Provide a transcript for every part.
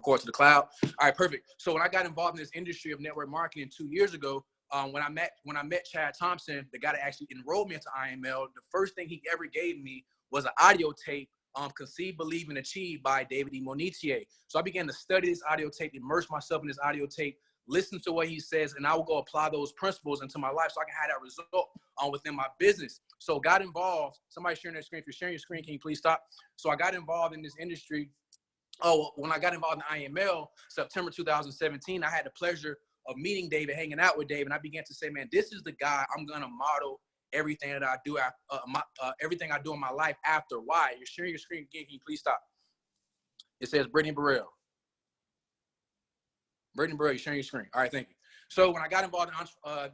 record to the cloud. All right, perfect. So when I got involved in this industry of network marketing 2 years ago, when I met Chad Thompson, the guy that actually enrolled me into IML, the first thing he ever gave me was an audio tape, Conceive, Believe, and Achieve by David Imonitie. So I began to study this audio tape, immerse myself in this audio tape, listen to what he says, and I will go apply those principles into my life so I can have that result within my business. So got involved. Somebody sharing their screen. If you're sharing your screen, can you please stop? So I got involved in this industry. When I got involved in IML, September 2017, I had the pleasure of meeting David, hanging out with David, and I began to say, man, this is the guy I'm gonna model everything that I do, everything I do in my life after. Why? You're sharing your screen again. Can you please stop? It says Brittany Burrell. Brittany Burrell, you're sharing your screen. All right, thank you. So when I got involved in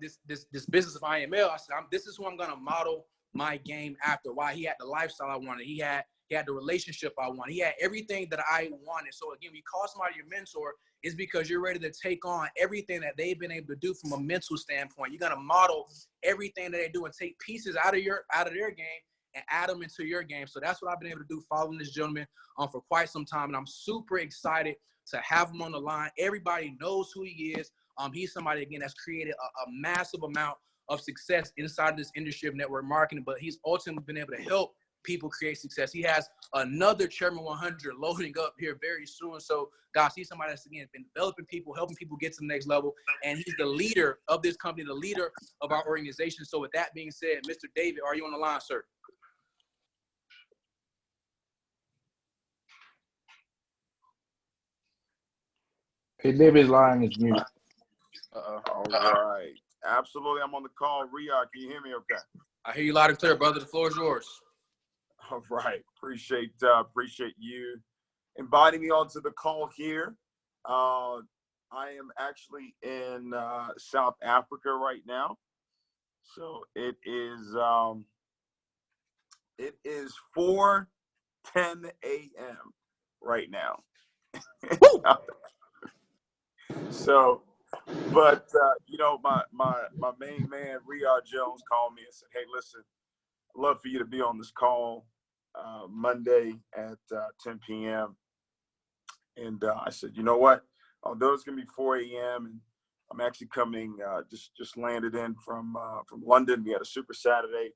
this business of IML, I said, this is who I'm gonna model my game after. Why? He had the lifestyle I wanted. He had the relationship I wanted. He had everything that I wanted. So again, when you call somebody your mentor, it's because you're ready to take on everything that they've been able to do from a mental standpoint. You're gonna model everything that they do and take pieces out of their game and add them into your game. So that's what I've been able to do following this gentleman for quite some time. And I'm super excited to have him on the line. Everybody knows who he is. He's somebody, again, that's created a massive amount of success inside of this industry of network marketing, but he's ultimately been able to help people create success. He has another Chairman 100 loading up here very soon. So, guys, he's somebody that's, again, been developing people, helping people get to the next level, and he's the leader of this company, the leader of our organization. So with that being said, Mr. David, are you on the line, sir? Hey, David's line is muted. All right. Absolutely. I'm on the call. Riyahd, can you hear me okay? I hear you loud and clear, brother. The floor is yours. All right. Appreciate you inviting me onto the call here. I am actually in South Africa right now. So it is 4:10 a.m. right now. So, but my main man Riyahd Jones called me and said, "Hey, listen, I'd love for you to be on this call Monday at 10 p.m." And I said, "You know what? Although it's gonna be 4 a.m. and I'm actually coming, just landed in from London. We had a Super Saturday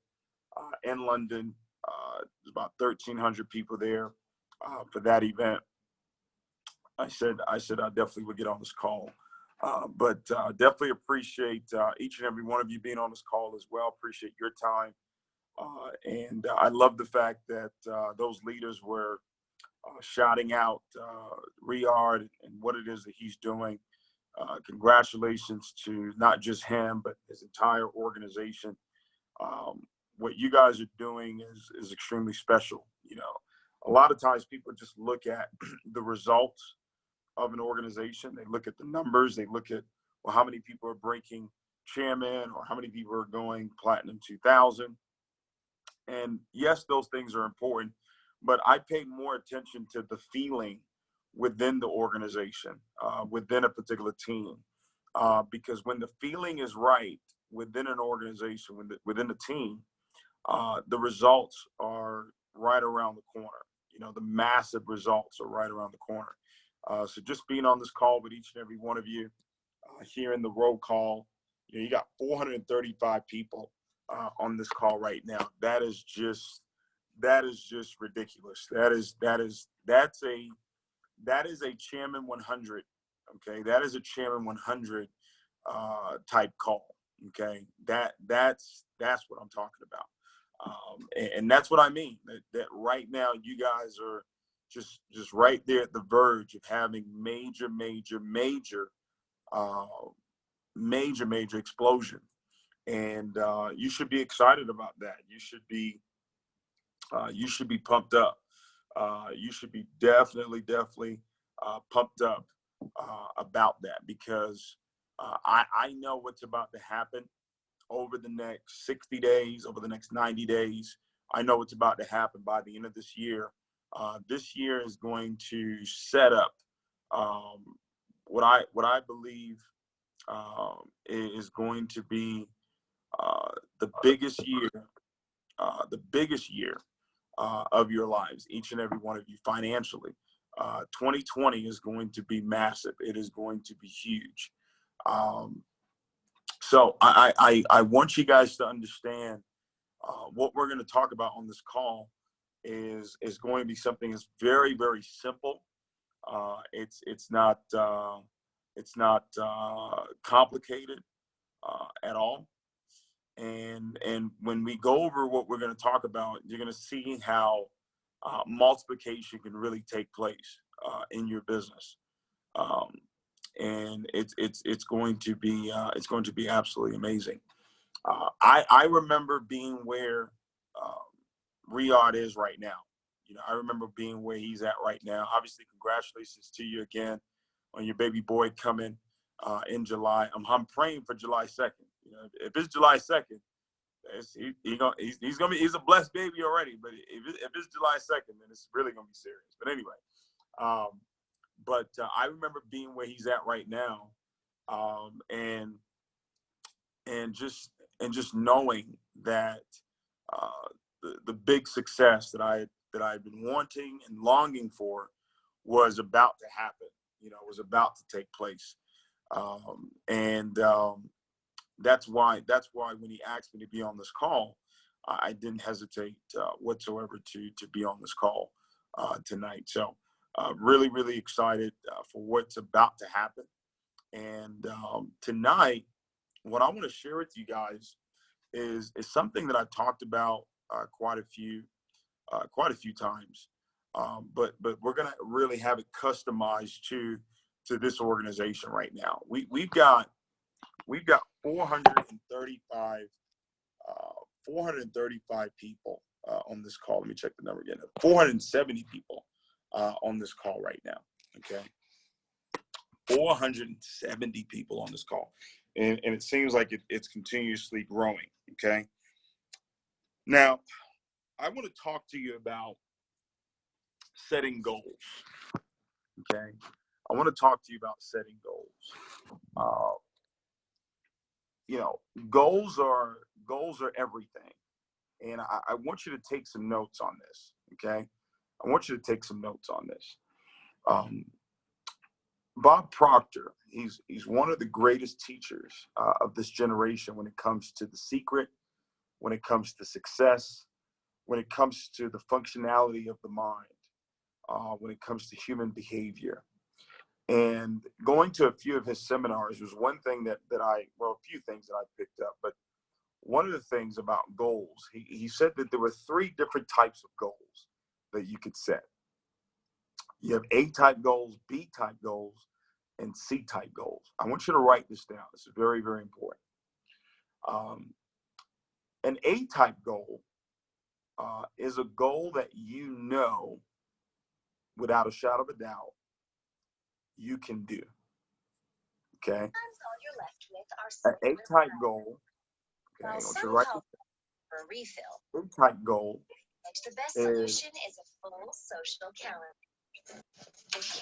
in London. There's about 1,300 people there for that event. I said I definitely would get on this call, but definitely appreciate each and every one of you being on this call as well. Appreciate your time, and I love the fact that those leaders were shouting out Riyahd and what it is that he's doing. Congratulations to not just him, but his entire organization. What you guys are doing is extremely special. You know, a lot of times people just look at the results of an organization. They look at the numbers. They look at, well, how many people are breaking chairman or how many people are going platinum 2000. And yes, those things are important, but I pay more attention to the feeling within the organization, within a particular team, because when the feeling is right within an organization, within a team, the results are right around the corner. You know, the massive results are right around the corner. So just being on this call with each and every one of you, hearing the roll call, you got 435 people on this call right now. That is just ridiculous. That's a Chairman 100. Okay, that is a Chairman 100 type call. Okay, that's what I'm talking about. And that's what I mean. That right now you guys are just right there at the verge of having major explosion, and you should be excited about that. You should be pumped up. You should be definitely pumped up about that, because I know what's about to happen over the next 60 days, over the next 90 days. I know what's about to happen by the end of this year. This year is going to set up what I believe is going to be the biggest year of your lives, each and every one of you, financially. 2020 is going to be massive. It is going to be huge. So I want you guys to understand what we're going to talk about on this call is going to be something that's very, very simple. It's not complicated at all. And when we go over what we're going to talk about, you're going to see how multiplication can really take place in your business. And it's going to be absolutely amazing. I remember being where Riyahd is right now. You know, I remember being where he's at right now. Obviously, congratulations to you again on your baby boy coming in July. I'm praying for July 2nd. You know, if it's July 2nd, he's a blessed baby already. But if it's July 2nd, then it's really gonna be serious. But anyway, I remember being where he's at right now, and just knowing that the big success that I've been wanting and longing for was about to happen. You know, was about to take place, that's why when he asked me to be on this call, I didn't hesitate whatsoever to be on this call tonight. So really, really excited for what's about to happen. And tonight, what I want to share with you guys is something that I've talked about quite a few times, but we're gonna really have it customized to this organization right now. We've got 435 people on this call. Let me check the number again. 470 people on this call right now. Okay, 470 people on this call, and it seems like it's continuously growing. Okay, now I want to talk to you about setting goals. Okay, I want to talk to you about setting goals. You know, goals are everything, and I want you to take some notes on this. Okay, I want you to take some notes on this. Bob Proctor, he's one of the greatest teachers of this generation when it comes to the secret, when it comes to success, when it comes to the functionality of the mind, when it comes to human behavior. And going to a few of his seminars was one thing a few things that I picked up. But one of the things about goals, he said that there were 3 different types of goals that you could set. You have A-type goals, B-type goals, and C-type goals. I want you to write this down. This is very, very important. An A-type goal is a goal that you know, without a shadow of a doubt, you can do. Okay? An A-type goal, okay, I want you to write this down. A-type goal the best solution is a full social calendar.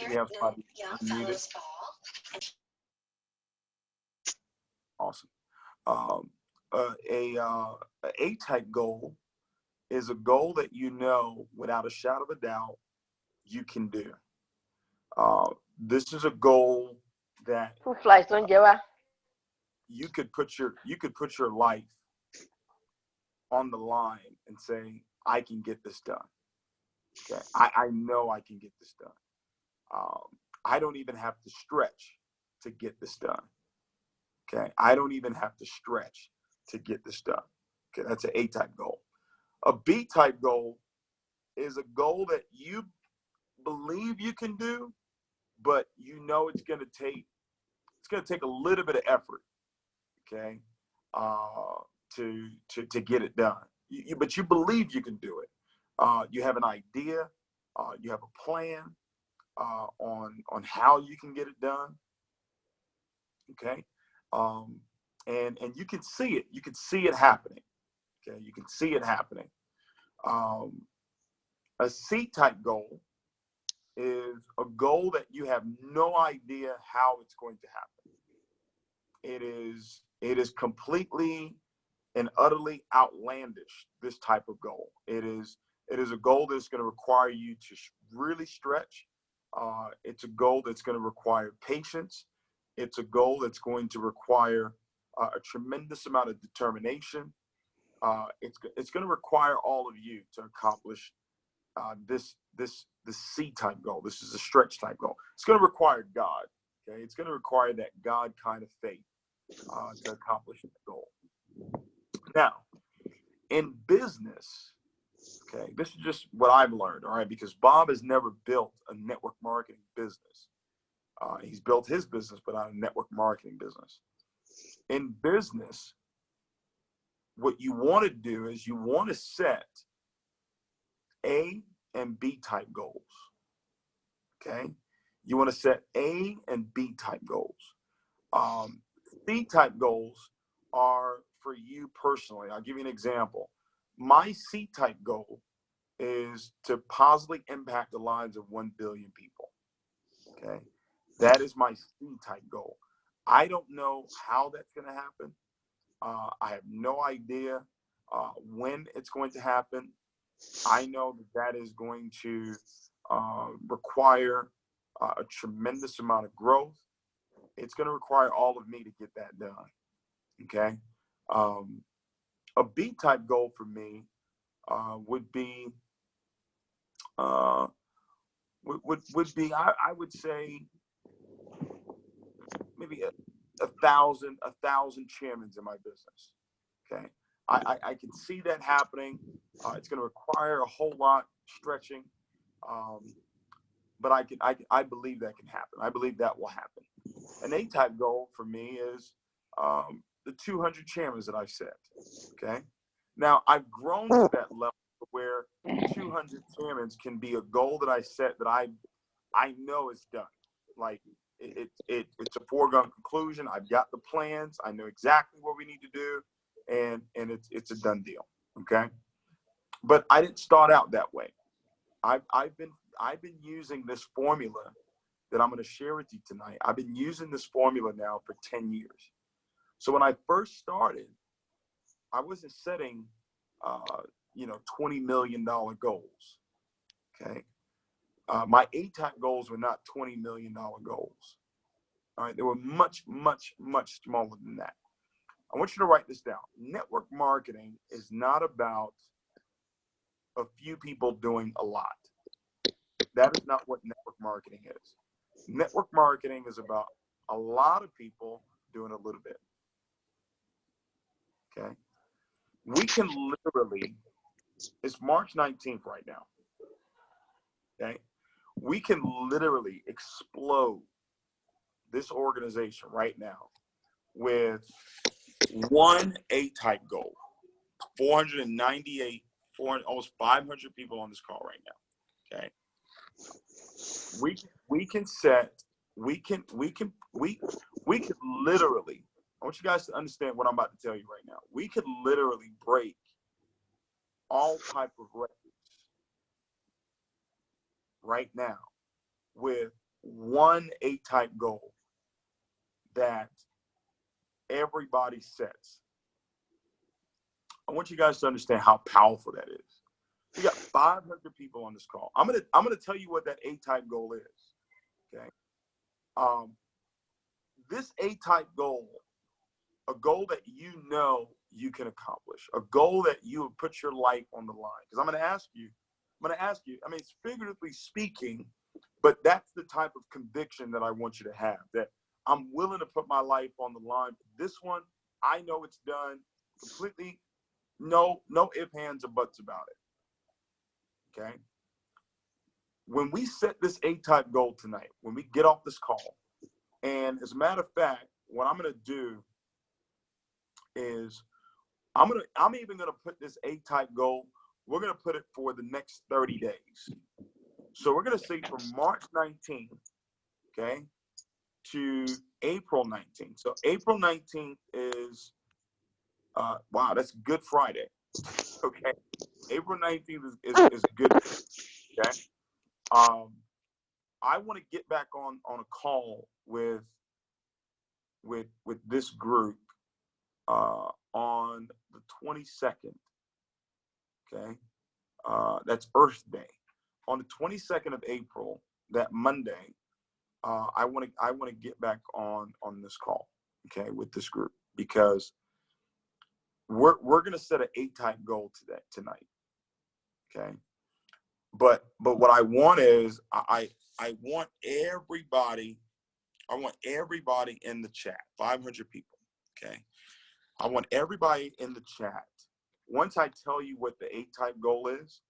We have somebody unmuted. Awesome. A A-type goal is a goal that you know, without a shadow of a doubt, you can do. This is a goal that you could put your life on the line and say, I can get this done. Okay, I know I can get this done. I don't even have to stretch to get this done. Okay, I don't even have to stretch to get this done. Okay, that's an A-type goal. A B-type goal is a goal that you believe you can do, but you know it's going to take a little bit of effort. Okay, to get it done. But you believe you can do it. You have an idea. You have a plan on how you can get it done. Okay, and you can see it. You can see it happening. Okay, you can see it happening. A C-type goal is a goal that you have no idea how it's going to happen. It is completely and utterly outlandish, this type of goal. It is a goal that's going to require you to really stretch. It's a goal that's going to require patience. It's a goal that's going to require a tremendous amount of determination. It's going to require all of you to accomplish this C-type goal. This is a stretch type goal. It's going to require God. Okay, it's going to require that God kind of faith to accomplish the goal. Now, in business, okay, this is just what I've learned, all right, because Bob has never built a network marketing business. He's built his business, but not a network marketing business. In business, what you want to do is you want to set A and B type goals. Okay, you want to set A and B type goals. C type goals are for you personally. I'll give you an example. My C type goal is to positively impact the lives of 1 billion people. Okay, that is my C type goal. I don't know how that's going to happen. I have no idea when it's going to happen. I know that is going to require a tremendous amount of growth. It's going to require all of me to get that done. Okay. A B type goal for me would be I would say maybe a thousand chairmans in my business. Okay. I can see that happening. It's going to require a whole lot stretching. But I believe that can happen. I believe that will happen. An A-type goal for me is the 200 chairmans that I've set. Okay. Now I've grown to that level where 200 chairmans can be a goal that I set that I know is done. Like it's a foregone conclusion. I've got the plans. I know exactly what we need to do, and it's a done deal. Okay. But I didn't start out that way. I've been using this formula that I'm going to share with you tonight. I've been using this formula now for 10 years. So when I first started, I wasn't setting, $20 million goals. Okay. My A-type goals were not $20 million goals. All right. They were much, much, much smaller than that. I want you to write this down. Network marketing is not about a few people doing a lot. That is not what network marketing is. Network marketing is about a lot of people doing a little bit. Okay. We can literally, it's March 19th right now. Okay. We can literally explode this organization right now with one A-type goal. 498, almost 500 people on this call right now. Okay. We can literally, I want you guys to understand what I'm about to tell you right now. We could literally break all type of records right now with one A-type goal that everybody sets. I want you guys to understand how powerful that is. We got 500 people on this call. I'm gonna tell you what that A-type goal is. Okay. This A-type goal, a goal that you know you can accomplish, a goal that you would put your life on the line. Because I'm gonna ask you. I mean, it's figuratively speaking, but that's the type of conviction that I want you to have. That I'm willing to put my life on the line. This one, I know it's done completely. No ifs, ands, or buts about it. Okay. When we set this A-type goal tonight, when we get off this call, and as a matter of fact, what I'm going to do is I'm even going to put this A-type goal, we're going to put it for the next 30 days. So we're going to say from March 19th, okay, to April 19th. So April 19th is, wow, that's Good Friday. Okay. April 19th is good. Okay. I want to get back on a call with this group on the 22nd. Okay. That's Earth Day. On the 22nd of April, that Monday, I want to get back on this call, okay, with this group, because we're gonna set an 8-type goal tonight, okay. But what I want is I want everybody. I want everybody in the chat, 500 people, okay. I want everybody in the chat. Once I tell you what the 8-type goal is,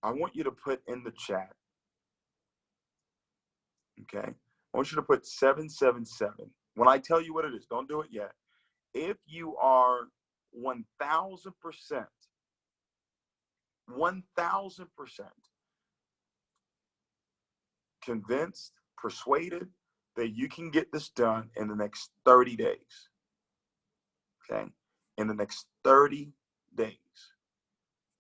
I want you to put in the chat, okay? I want you to put 777. When I tell you what it is, don't do it yet. If you are 1,000%, 1,000% convinced, persuaded that you can get this done in the next 30 days, okay? In the next 30 days.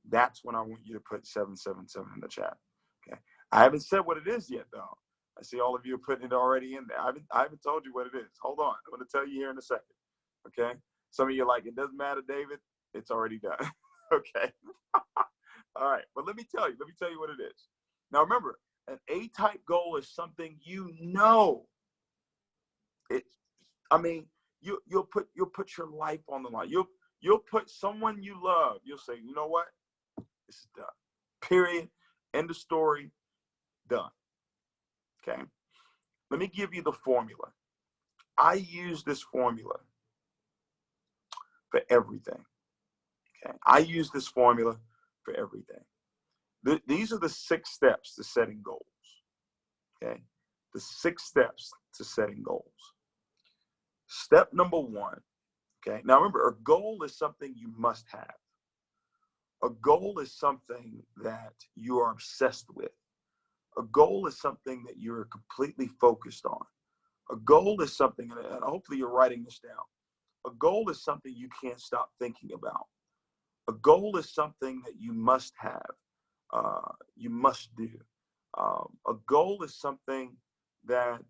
That's when I want you to put 777 in the chat, okay? I haven't said what it is yet, though. I see all of you are putting it already in there. I haven't told you what it is. Hold on. I'm going to tell you here in a second, okay? Some of you are like, it doesn't matter, David. It's already done, okay? All right, but let me tell you what it is. Now, remember, an A-type goal is something you know. You'll put your life on the line. You'll put someone you love. You'll say, you know what? This is done. Period. End of story. Done. Okay. Let me give you the formula. I use this formula for everything. Okay. I use this formula for everything. These are the 6 steps to setting goals. Okay. The 6 steps to setting goals. Step number 1. Okay. Now remember, a goal is something you must have. A goal is something that you are obsessed with. A goal is something that you're completely focused on. A goal is something, and hopefully you're writing this down. A goal is something you can't stop thinking about. A goal is something that you must have. You must do. A goal is something that,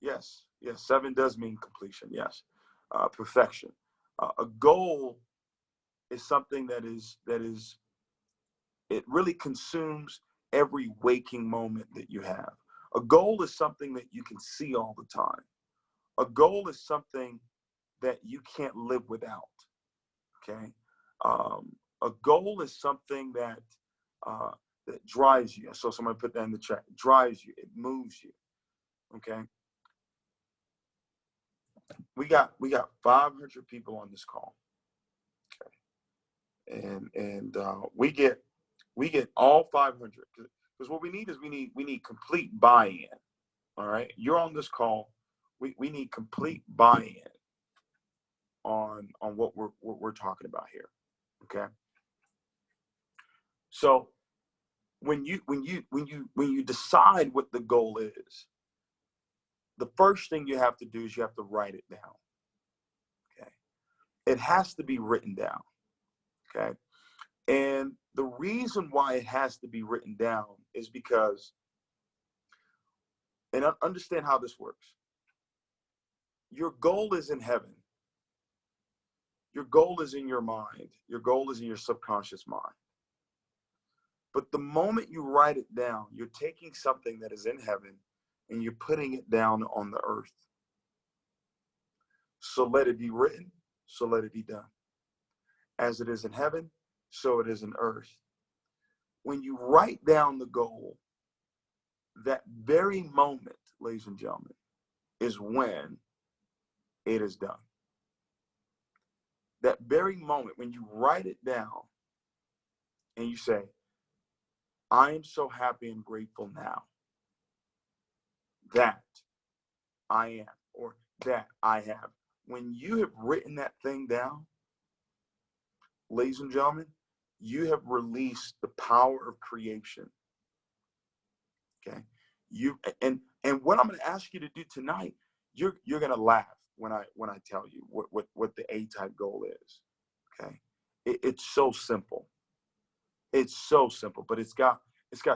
yes, 7 does mean completion, yes. Perfection. A goal is something that is, it really consumes every waking moment that you have. A goal is something that you can see all the time. A goal is something that you can't live without, okay? A goal is something that that drives you. So somebody put that in the chat. It drives you. It moves you, okay? We got 500 people on this call, okay? And we get all 500, because what we need is we need complete buy-in. All right, you're on this call. We need complete buy-in on what we're talking about here. Okay. So when you decide what the goal is, the first thing you have to do is you have to write it down. Okay. It has to be written down. Okay. And the reason why it has to be written down is because, and understand how this works. Your goal is in heaven. Your goal is in your mind. Your goal is in your subconscious mind. But the moment you write it down, you're taking something that is in heaven and you're putting it down on the earth. So let it be written, so let it be done. As it is in heaven, so it is in earth. When you write down the goal, that very moment, ladies and gentlemen, is when it is done. That very moment when you write it down and you say, I am so happy and grateful now that I am, or that I have. When you have written that thing down, ladies and gentlemen, you have released the power of creation. Okay. And what I'm going to ask you to do tonight, you're going to laugh when I tell you what the A-type goal is. Okay. It's so simple. It's so simple, but it's got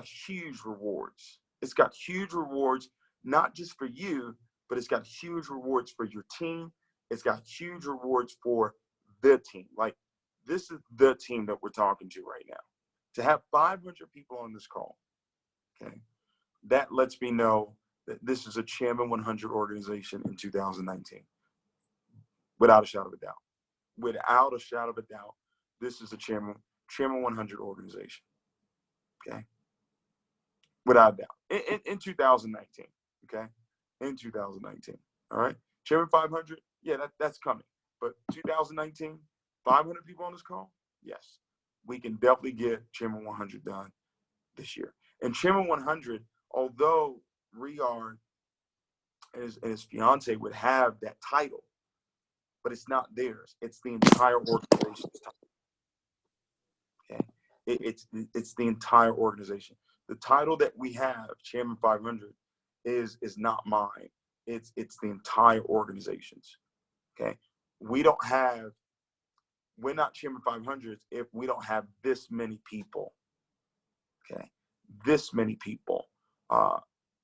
huge rewards. It's got huge rewards, not just for you, but it's got huge rewards for your team. It's got huge rewards for the team. Like, this is the team that we're talking to right now. To have 500 people on this call, Okay. That lets me know that this is a Chairman 100 organization in 2019. Without a shadow of a doubt. Without a shadow of a doubt, this is a Chairman 100 organization. Okay. Without a doubt. In 2019. Okay. In 2019. All right. Chairman 500, yeah, that's coming. But 2019, 500 people on this call? Yes. We can definitely get Chairman 100 done this year. And Chairman 100, although Riyahd and his fiance would have that title, but it's not theirs. It's the entire organization's title. Okay, it's the entire organization. The title that we have, Chairman 500, is not mine. It's the entire organization's. Okay, we're not Chairman 500 if we don't have this many people. Okay, this many people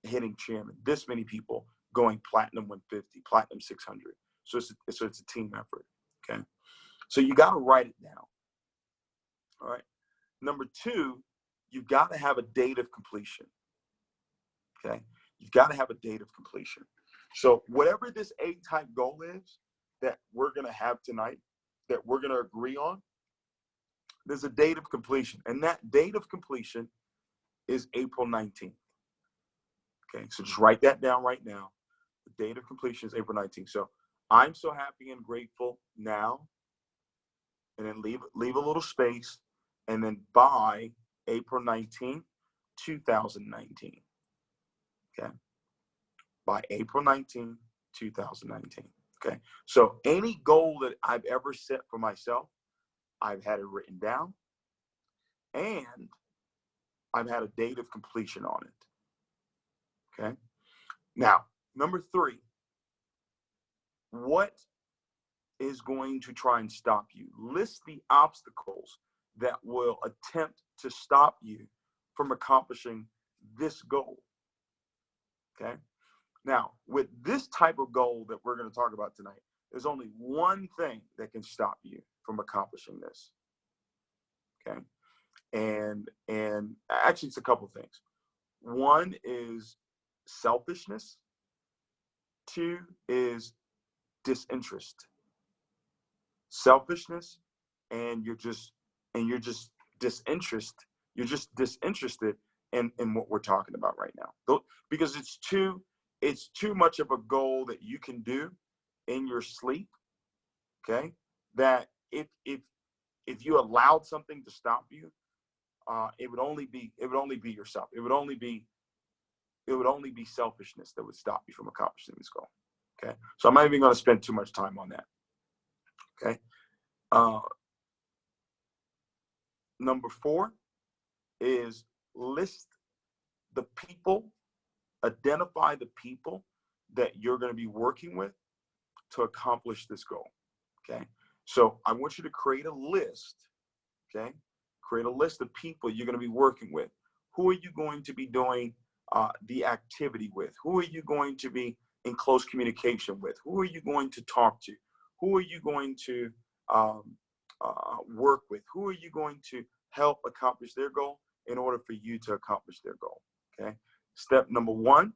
hitting Chairman. This many people going platinum 150, platinum 600. So it's a team effort. Okay, so you got to write it down. All right. Number two, you've got to have a date of completion. Okay, you've got to have a date of completion. So whatever this A-type goal is that we're going to have tonight, that we're going to agree on, there's a date of completion, and that date of completion is April 19th. Okay, so just write that down right now. The date of completion is April 19th. So I'm so happy and grateful now, and then leave a little space, and then by April 19th, 2019. Okay, by April 19th, 2019. Okay, so any goal that I've ever set for myself, I've had it written down, and I've had a date of completion on it. Okay, now number three, what is going to try and stop you? List the obstacles that will attempt to stop you from accomplishing this goal. Okay, now with this type of goal that we're going to talk about tonight, there's only one thing that can stop you from accomplishing this. Okay, and actually it's a couple things. One is selfishness. Two is disinterest. Selfishness, and you're just disinterested. You're just disinterested in what we're talking about right now, because it's too much of a goal that you can do in your sleep. Okay, that if you allowed something to stop you, it would only be yourself. It would only be selfishness that would stop you from accomplishing this goal. Okay, so I'm not even going to spend too much time on that. Okay, number four is list the people, identify the people that you're going to be working with to accomplish this goal. Okay, so I want you to create a list. Okay, create a list of people you're going to be working with. Who are you going to be doing the activity with? Who are you going to be in close communication with? Who are you going to talk to? Who are you going to work with? Who are you going to help accomplish their goal in order for you to accomplish their goal? Okay. Step number one.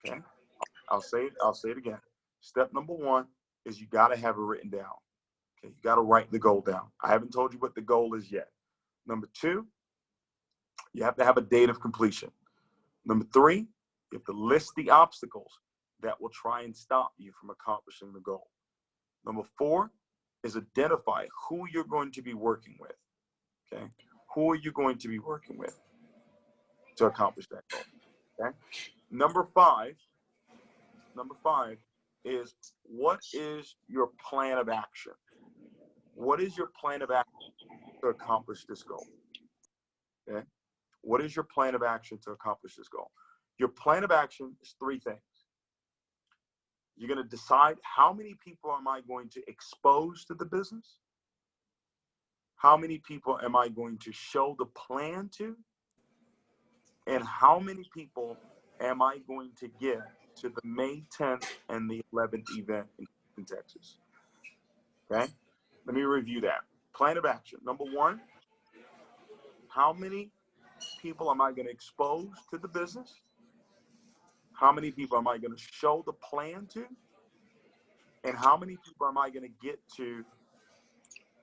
Okay. I'll say it again. Step number one is you got to have it written down. Okay. You got to write the goal down. I haven't told you what the goal is yet. Number two, you have to have a date of completion. Number three, you have to list the obstacles that will try and stop you from accomplishing the goal. Number four is identify who you're going to be working with. Okay, who are you going to be working with to accomplish that goal? Okay. Number five is, what is your plan of action? What is your plan of action to accomplish this goal? Okay. What is your plan of action to accomplish this goal? Your plan of action is three things. You're going to decide, how many people am I going to expose to the business? How many people am I going to show the plan to? And how many people am I going to get to the May 10th and the 11th event in Texas? Okay, let me review that. Plan of action. Number one, how many people am I going to expose to the business? How many people am I going to show the plan to? And how many people am I going to get to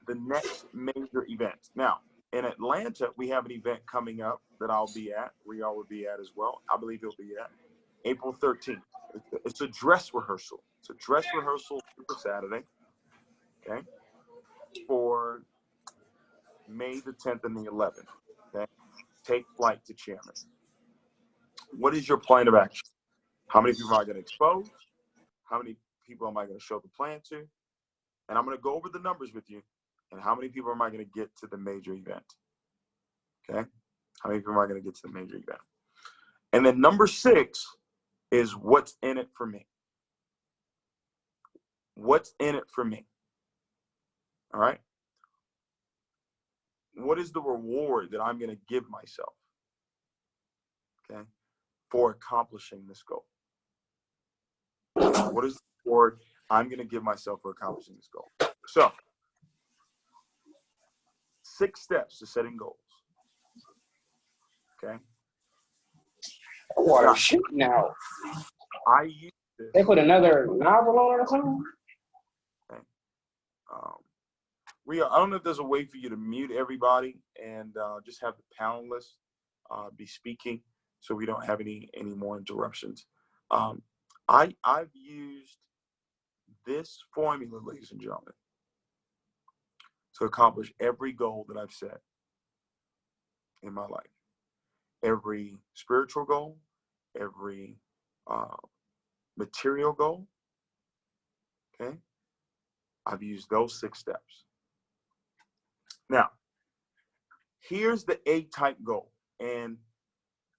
the next major event? Now, in Atlanta, we have an event coming up that I'll be at. Riyahd will be at as well. I believe he'll be at April 13th. It's a dress rehearsal. It's a dress rehearsal for Saturday, okay, for May the 10th and the 11th, okay? Take flight to Chairman. What is your plan of action? How many people am I going to expose? How many people am I going to show the plan to? And I'm going to go over the numbers with you. And how many people am I going to get to the major event? Okay? How many people am I going to get to the major event? And then number 6 is what's in it for me. What's in it for me? All right? What is the reward that I'm going to give myself? Okay? For accomplishing this goal. What is the reward I'm going to give myself for accomplishing this goal? So, 6 steps to setting goals. Okay? Water shooting out. I use this. They put another novel on it or something? Okay. Riyahd, I don't know if there's a way for you to mute everybody and just have the panelists be speaking so we don't have any more interruptions. I've used this formula, ladies and gentlemen, to accomplish every goal that I've set in my life. Every spiritual goal, every material goal, okay? I've used those 6 steps. Now, here's the A-type goal. And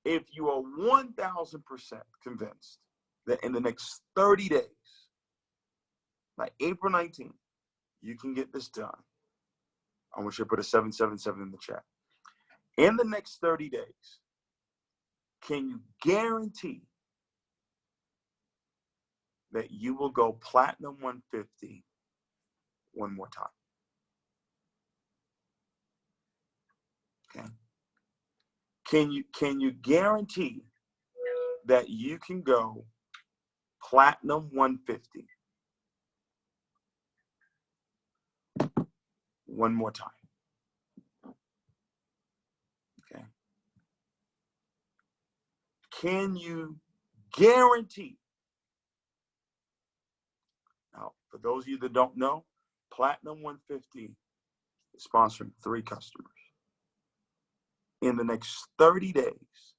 if you are 1,000% convinced that in the next 30 days, by April 19th, you can get this done, I want you to put a 777 in the chat. In the next 30 days, can you guarantee that you will go platinum 150 one more time? Okay. Can you guarantee that you can go platinum 150 one more time? Okay. Can you guarantee? Now, for those of you that don't know, Platinum 150 is sponsoring 3 customers. In the next 30 days,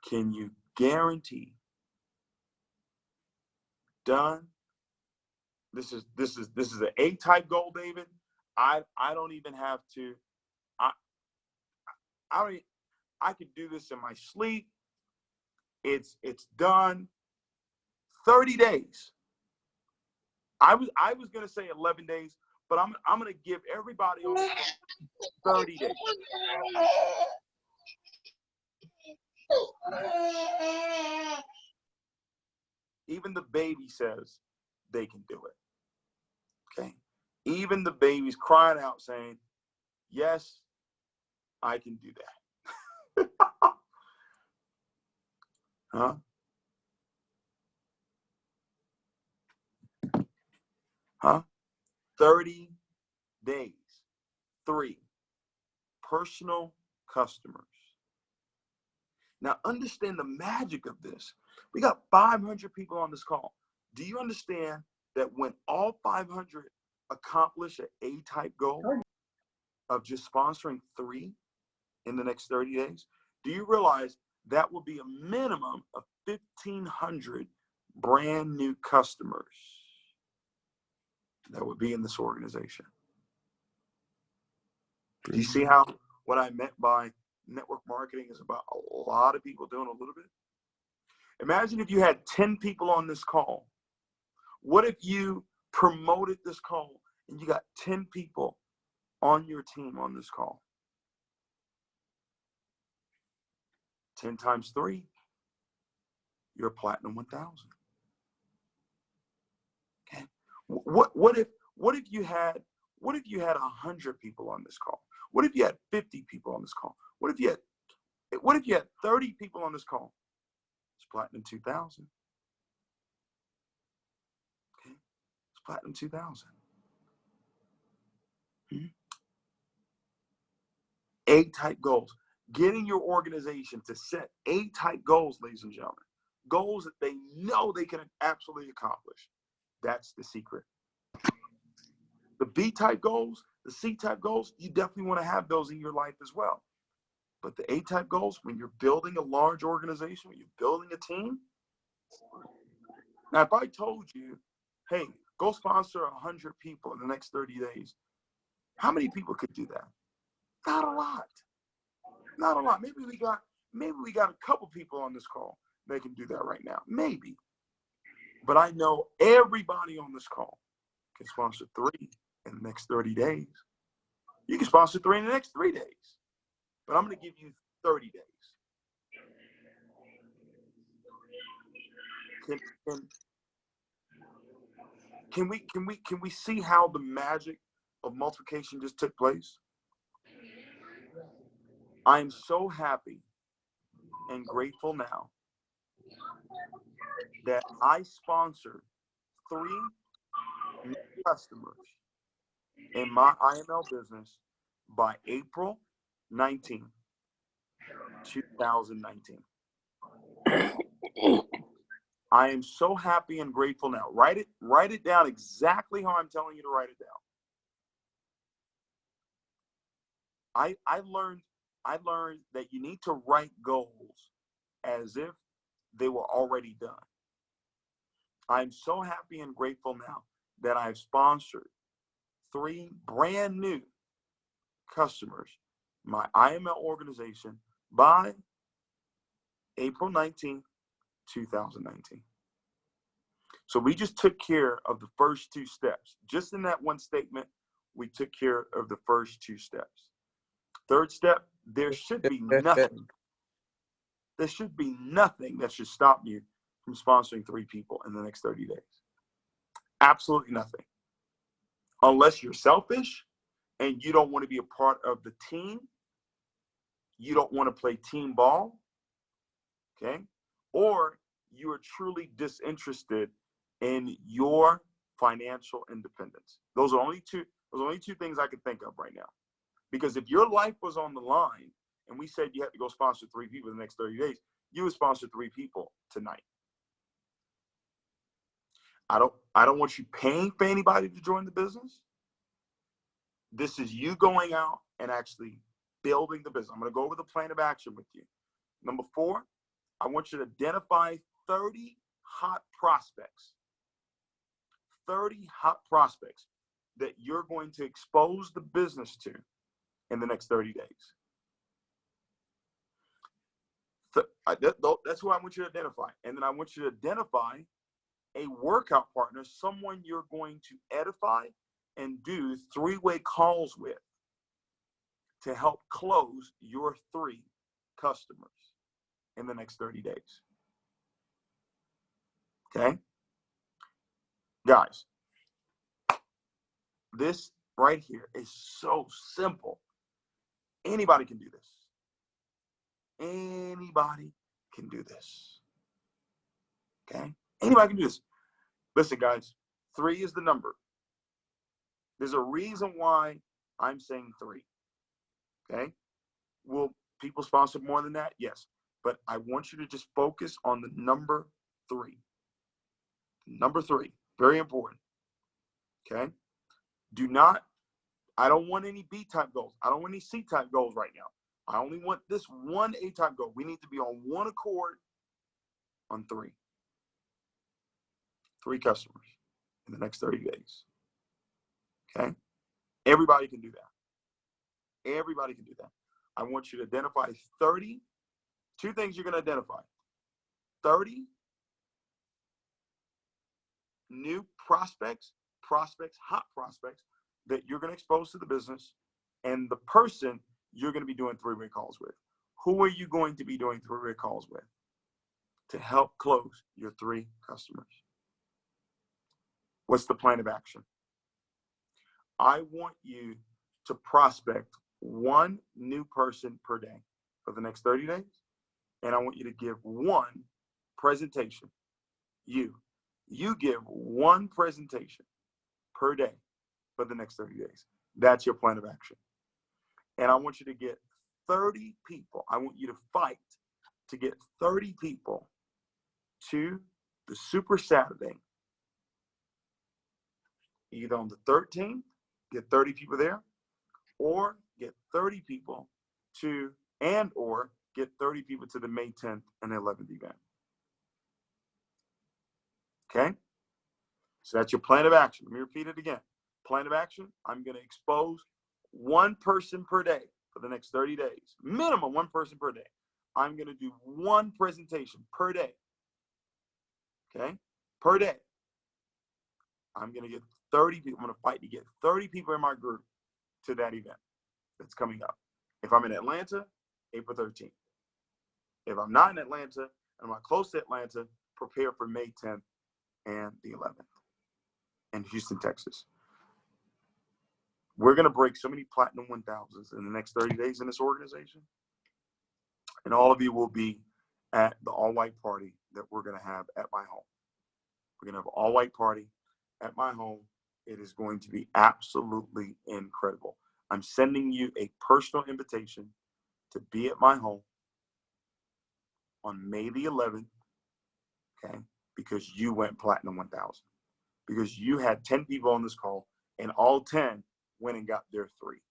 can you guarantee? Done. This is an A-type goal, David. I don't even have to. I could do this in my sleep. It's done. 30 days. I was gonna say 11 days, but I'm gonna give everybody on 30 days. Even the baby says they can do it. Okay. Even the baby's crying out saying, yes, I can do that. Huh? Huh? 30 days. 3 personal customers. Now understand the magic of this. We got 500 people on this call. Do you understand that when all 500 accomplish an A-type goal of just sponsoring 3 in the next 30 days, do you realize that will be a minimum of 1,500 brand new customers that would be in this organization? Do you see how what I meant by network marketing is about a lot of people doing a little bit? Imagine if you had 10 people on this call. What if you promoted this call and you got 10 people on your team on this call? 10 times 3, you're platinum 1,000. Okay. What if you had What if you had 100 people on this call? What if you had 50 people on this call? What if you had 30 people on this call? It's platinum 2000. Okay, it's platinum 2000. A-type goals. Getting your organization to set A-type goals, ladies and gentlemen. Goals that they know they can absolutely accomplish. That's the secret. The B-type goals, the C-type goals, you definitely want to have those in your life as well. But the A-type goals, when you're building a large organization, when you're building a team. Now, if I told you, hey, go sponsor 100 people in the next 30 days, how many people could do that? Not a lot. Not a lot. Maybe we got a couple people on this call that can do that right now. Maybe. But I know everybody on this call can sponsor 3 in the next 30 days. You can sponsor 3 in the next 3 days. But I'm going to give you 30 days. Can we see how the magic of multiplication just took place? I'm so happy and grateful now that I sponsored 3 new customers in my IML business by April 19, 2019. I am so happy and grateful now. Write it down exactly how I'm telling you to write it down. I learned that you need to write goals as if they were already done. I'm so happy and grateful now that I've sponsored 3 brand new customers, my IML organization, by April 19, 2019. So we just took care of the first 2 steps. Just in that one statement, we took care of the first 2 steps. Third step, there should be nothing. There should be nothing that should stop you from sponsoring 3 people in the next 30 days. Absolutely nothing. Unless you're selfish and you don't want to be a part of the team. You don't want to play team ball. Okay? Or you are truly disinterested in your financial independence. Those are only two things I can think of right now. Because if your life was on the line and we said you had to go sponsor 3 people in the next 30 days, you would sponsor 3 people tonight. I don't want you paying for anybody to join the business. This is you going out and actually building the business. I'm going to go over the plan of action with you. Number 4, I want you to identify 30 hot prospects. 30 hot prospects that you're going to expose the business to in the next 30 days. That's who I want you to identify. And then I want you to identify a workout partner, someone you're going to edify and do 3-way calls with to help close your 3 customers in the next 30 days. Okay? Guys, this right here is so simple. Anybody can do this. Anybody can do this. Okay? Anybody can do this. Listen, guys, 3 is the number. There's a reason why I'm saying 3. Okay? Will people sponsor more than that? Yes. But I want you to just focus on the number 3. Number 3. Very important. Okay? I don't want any B-type goals. I don't want any C-type goals right now. I only want this one A-type goal. We need to be on one accord on 3. 3 customers in the next 30 days. Okay? Everybody can do that. Everybody can do that. I want you to identify 30. 2 things you're going to identify. 30 new prospects, hot prospects that you're going to expose to the business, and the person you're going to be doing 3-way calls with. Who are you going to be doing 3-way calls with to help close your 3 customers? What's the plan of action? I want you to prospect one new person per day for the next 30 days. And I want you to give one presentation. You give one presentation per day for the next 30 days. That's your plan of action. And I want you to get 30 people. I want you to fight to get 30 people to the Super Saturday, either on the 13th, get 30 people there, or get 30 people to, and or get 30 people to the May 10th and 11th event. Okay? So that's your plan of action. Let me repeat it again. Plan of action, I'm going to expose one person per day for the next 30 days. Minimum one person per day. I'm going to do one presentation per day. Okay? Per day. I'm going to get 30 people. I'm going to fight to get 30 people in my group to that event that's coming up. If I'm in Atlanta, April 13th. If I'm not in Atlanta, and I'm not close to Atlanta, prepare for May 10th and the 11th in Houston, Texas. We're going to break so many platinum 1000s in the next 30 days in this organization. And all of you will be at the all-white party that we're going to have at my home. We're going to have an all-white party at my home. It is going to be absolutely incredible. I'm sending you a personal invitation to be at my home on May the 11th, okay, because you went platinum 1000. Because you had 10 people on this call, and all 10 went and got their 3.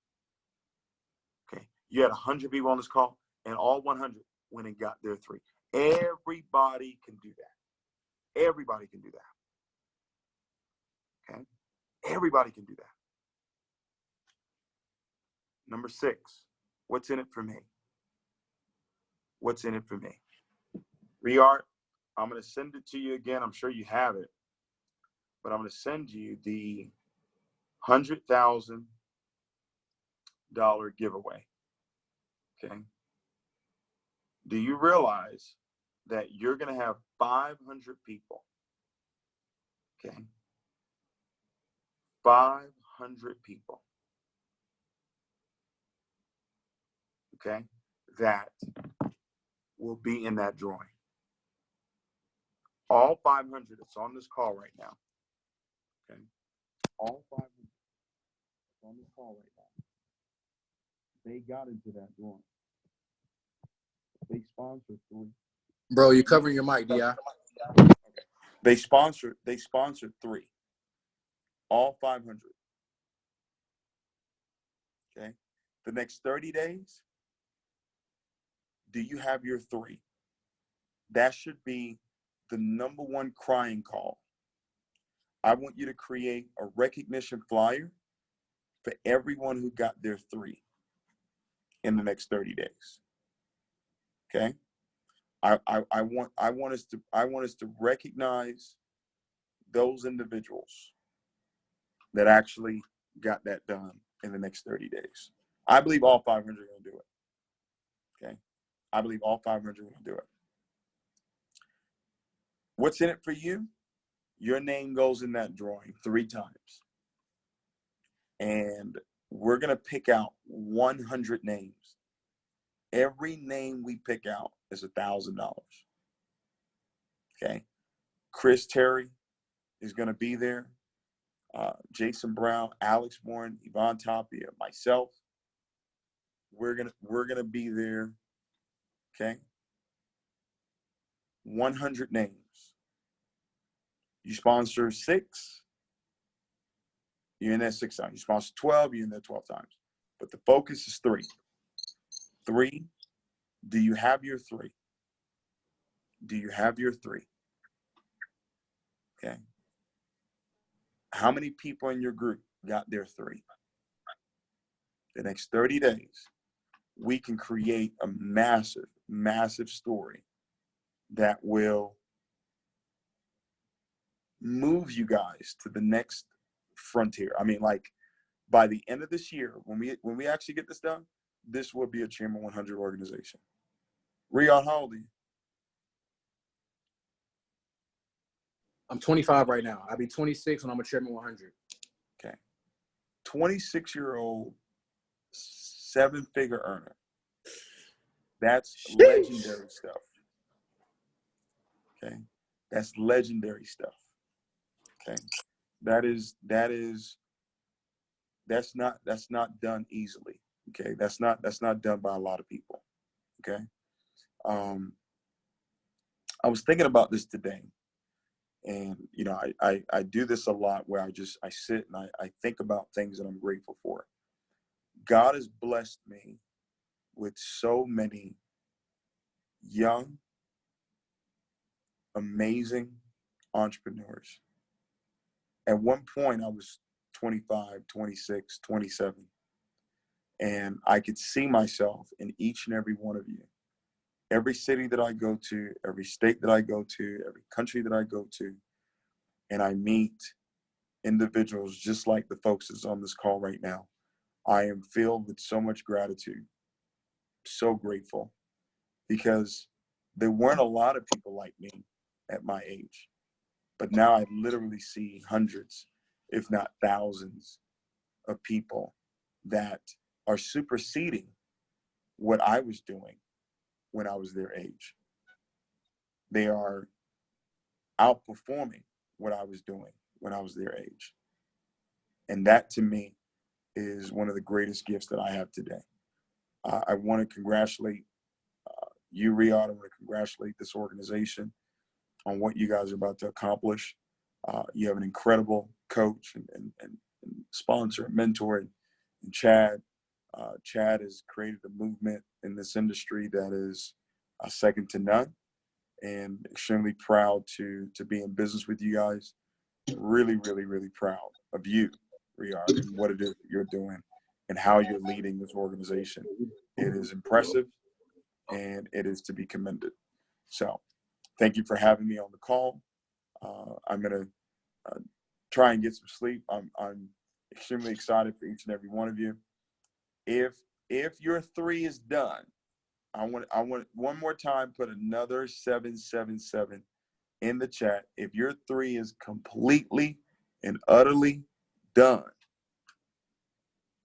Okay, you had 100 people on this call, and all 100 went and got their 3. Everybody can do that. Everybody can do that. Okay, everybody can do that. Number 6, what's in it for me? What's in it for me? Riyahd, I'm going to send it to you again. I'm sure you have it, but I'm going to send you the $100,000 giveaway. Okay. Do you realize that you're going to have 500 people? Okay. 500 people. Okay. That will be in that drawing. All 500 that's on this call right now. Okay. All 500 that's on this call right now. They got into that drawing. They sponsored 3. Bro, you're covering your mic, Di. They sponsored 3. All 500. Okay. The next 30 days, do you have your 3? That should be the number one crying call. I want you to create a recognition flyer for everyone who got their 3 in the next 30 days. Okay. I want us to recognize those individuals that actually got that done in the next 30 days. I believe all 500 are going to do it. Okay. I believe all 500 are going to do it. What's in it for you? Your name goes in that drawing 3 times. And we're going to pick out 100 names. Every name we pick out is $1,000. Okay. Chris Terry is going to be there. Jason Brown, Alex Warren, Yvonne Tapia, myself. We're gonna be there. Okay. 100 names. You sponsor 6, you're in there 6 times. You sponsor 12, you're in there 12 times. But the focus is 3. 3. Do you have your 3? Do you have your 3? Okay. How many people in your group got their 3? The next 30 days, we can create a massive, massive story that will move you guys to the next frontier. I mean, like, by the end of this year, when we actually get this done, this will be a Chairman 100 organization. Riyahd, how old are you? I'm 25 right now. I'll be 26 when I'm a Chairman 100. Okay. 26-year-old, 7-figure earner. That's legendary stuff. Okay, that's legendary stuff. Okay, that's not done easily. Okay, that's not done by a lot of people. Okay, I was thinking about this today, and you know, I do this a lot where I sit and I think about things that I'm grateful for. God has blessed me with so many young, amazing entrepreneurs. At one point, I was 25, 26, 27, and I could see myself in each and every one of you. Every city that I go to, every state that I go to, every country that I go to, and I meet individuals just like the folks that's on this call right now. I am filled with so much gratitude, so grateful, because there weren't a lot of people like me at my age. But now I literally see hundreds, if not thousands, of people that are superseding what I was doing when I was their age. They are outperforming what I was doing when I was their age. And that, to me, is one of the greatest gifts that I have today. I want to congratulate you, Riyahd. I want to congratulate this organization on what you guys are about to accomplish. You have an incredible coach and sponsor and mentor, and Chad. Chad has created a movement in this industry that is second to none, and extremely proud to be in business with you guys. Really, really, really proud of you, Riyahd, and what it is that you're doing and how you're leading this organization. It is impressive, and it is to be commended. So thank you for having me on the call. I'm going to try and get some sleep. I'm extremely excited for each and every one of you. If your 3 is done, I want one more time, put another 777 in the chat. If your 3 is completely and utterly done,